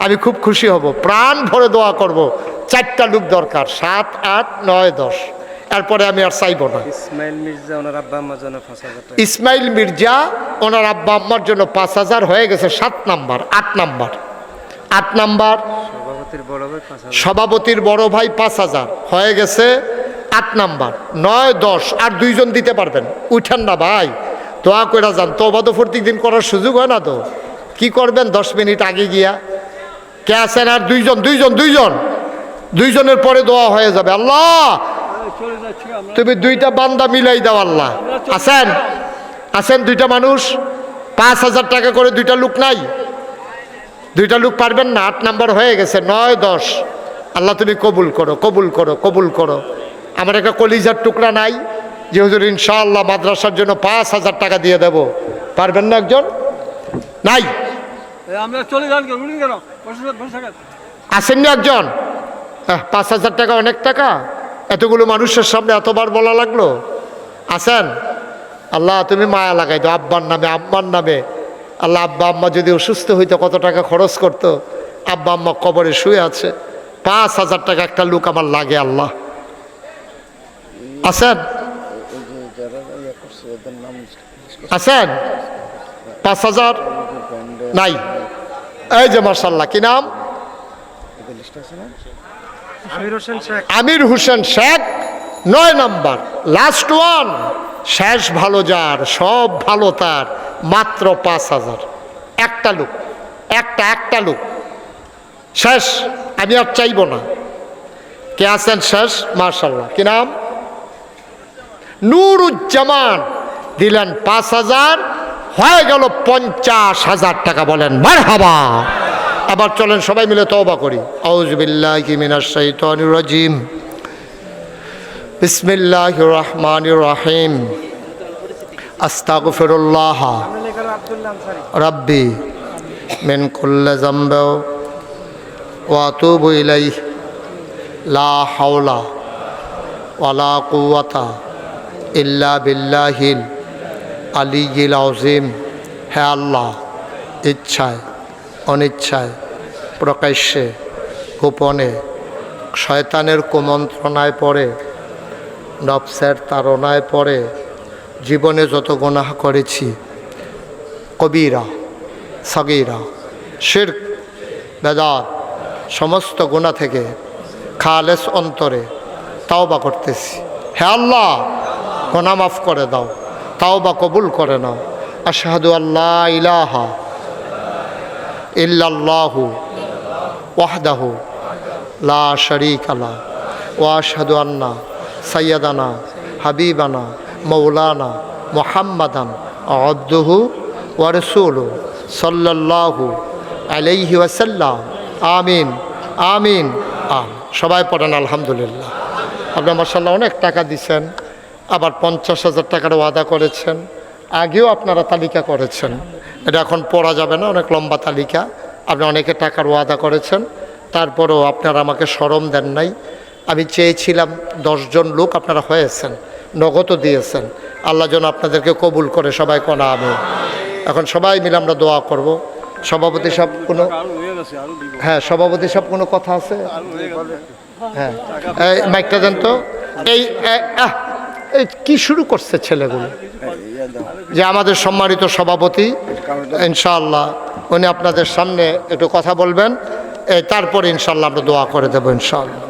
আমি খুব খুশি হব, প্রাণ ভরে দোয়া করব। 4টা লোক দরকার, 7, 8, 9, 10। এরপরে আমি আর চাইব না। ইসমাইল মির্জা ওনার আব্বা আম্মার জন্য 5,000 টাকা। ইসমাইল মির্জা ওনার আব্বা আম্মার জন্য 5,000 হয়ে গেছে। 7 নাম্বার। 8 নাম্বার। 8 নাম্বার সভাপতির বড় ভাই 5,000। সভাপতির বড় ভাই 5,000 হয়ে গেছে। 8 নাম্বার। 9, 10 আর 2 জন দিতে পারবেন। উঠেন না ভাই, দোয়া করে যান। তওবা তো প্রত্যেকদিন করার সুযোগ হয় না। তো কি করবেন 10 মিনিট আগে গিয়া? কে আছেন? আর 2 জন, 2 জন, 2 জন, 2 জনের পরে দোয়া হয়ে যাবে। আল্লাহ তুমি 2টা বান্দা মিলাই দাও। আল্লাহ আছেন? আছেন 2টা মানুষ? 5,000 টাকা করে 2টা লোক নাই? 2টা লোক পারবেন না? 8 নাম্বার হয়ে গেছে। 9, 10। আল্লাহ তুমি কবুল করো, কবুল করো, কবুল করো। আমার একটা কলিজার টুকরা নাই যে হুজুর ইনশাআল্লাহ মাদ্রাসার জন্য 5,000 টাকা দিয়ে দেব? পারবেন না একজন? নাই? আমরা চলে যান কেন? আসেন না একজন? 5,000 টাকা অনেক টাকা, এতগুলো মানুষের সামনে এতবার বলা লাগলো। আসেন? আল্লাহ তুমি মায়া লাগাই দাও আব্বার নামে, আম্মার নামে। আল্লাহ আব্বা আম্মা যদি অসুস্থ হইতো কত টাকা খরচ করতো। আব্বা আম্মা কবরে শুয়ে আছে, 5,000 টাকা একটা লোক আমার লাগে। আল্লাহ আছেন? আছেন? 5,000 নাই? এই যে মাশাআল্লাহ, কি নাম? Amir Hossain Sheikh. 9 number, last one. শেষ ভালো যার, সব ভালো তার, মাত্র 5,000। একটা লোক, একটা লোক শেষ। আমি আর চাইব না। কে আছেন শেষ? মাশাআল্লাহ, কি নাম? নুরুজ্জামান। দিলেন 5,000, হয়ে গেল 50,000 টাকা। বলেন মারহাবা। আবার চলেন সবাই মিলে তওবা করি। আউযু বিল্লাহি মিনাশ শাইতানির রাজিম। বিসমিল্লাহির রাহমানির রাহিম। আস্তাগফিরুল্লাহ রাব্বি মিন কুল্লি যামবি ওয়া আতুবু ইলাইহি লা হাওলা ওয়ালা কুওয়াতা ইল্লা বিল্লাহিল আলিয়্যিল আযীম। হে আল্লাহ, ইচ্ছায় অনিচ্ছায়, প্রকাশ্যে গোপনে, শয়তানের কুমন্ত্রণায় পড়ে, নফসের তাড়নায় পড়ে জীবনে যত গুনাহ করেছি, কবিরা সগীরা, শিরক বেদাত, সমস্ত গুনাহ থেকে খালেস অন্তরে তাওবা করতেছি। হে আল্লাহ, গুনাহ মাফ করে দাও, তাওবা কবুল করে নাও। আশহাদু আল্লা ইলাহা ইল্লাল্লাহু ওয়াহদাহু লা শারীকা লাহ ওয়া আশহাদু আন্না সাইয়্যিদানা হাবিবানা মাওলানা মুহাম্মাদান আবদুহু ওয়া রাসূলুহু সাল্লাল্লাহু আলাইহি ওয়াসাল্লাম। আমিন আমিন আমিন। সবাই পড়েন আলহামদুলিল্লাহ। আপনি মাশাআল্লাহ অনেক টাকা দিচ্ছেন, আবার 50,000 টাকার ওয়াদা করেছেন। আগেও আপনারা তালিকা করেছেন, এটা এখন পড়া যাবে না, অনেক লম্বা তালিকা। আপনি অনেকে টাকার ওয়াদা করেছেন, তারপরেও আপনারা আমাকে শরম দেন নাই। আমি চেয়েছিলাম 10 জন লোক, আপনারা হয়েছেন, নগদও দিয়েছেন। আল্লাহ যেন আপনাদেরকে কবুল করে। সবাই কোনা আমি। এখন সবাই মিলে আমরা দোয়া করব। সভাপতি সব কোনো, হ্যাঁ সভাপতি সব কোনো কথা আছে? হ্যাঁ এই মাইকটা দেন তো। এই এই কি শুরু করছে ছেলেগুলো? যে আমাদের সম্মানিত সভাপতি ইনশাআল্লাহ উনি আপনাদের সামনে একটু কথা বলবেন, তারপরে ইনশাআল্লাহ আমরা দোয়া করে দেবো ইনশাআল্লাহ।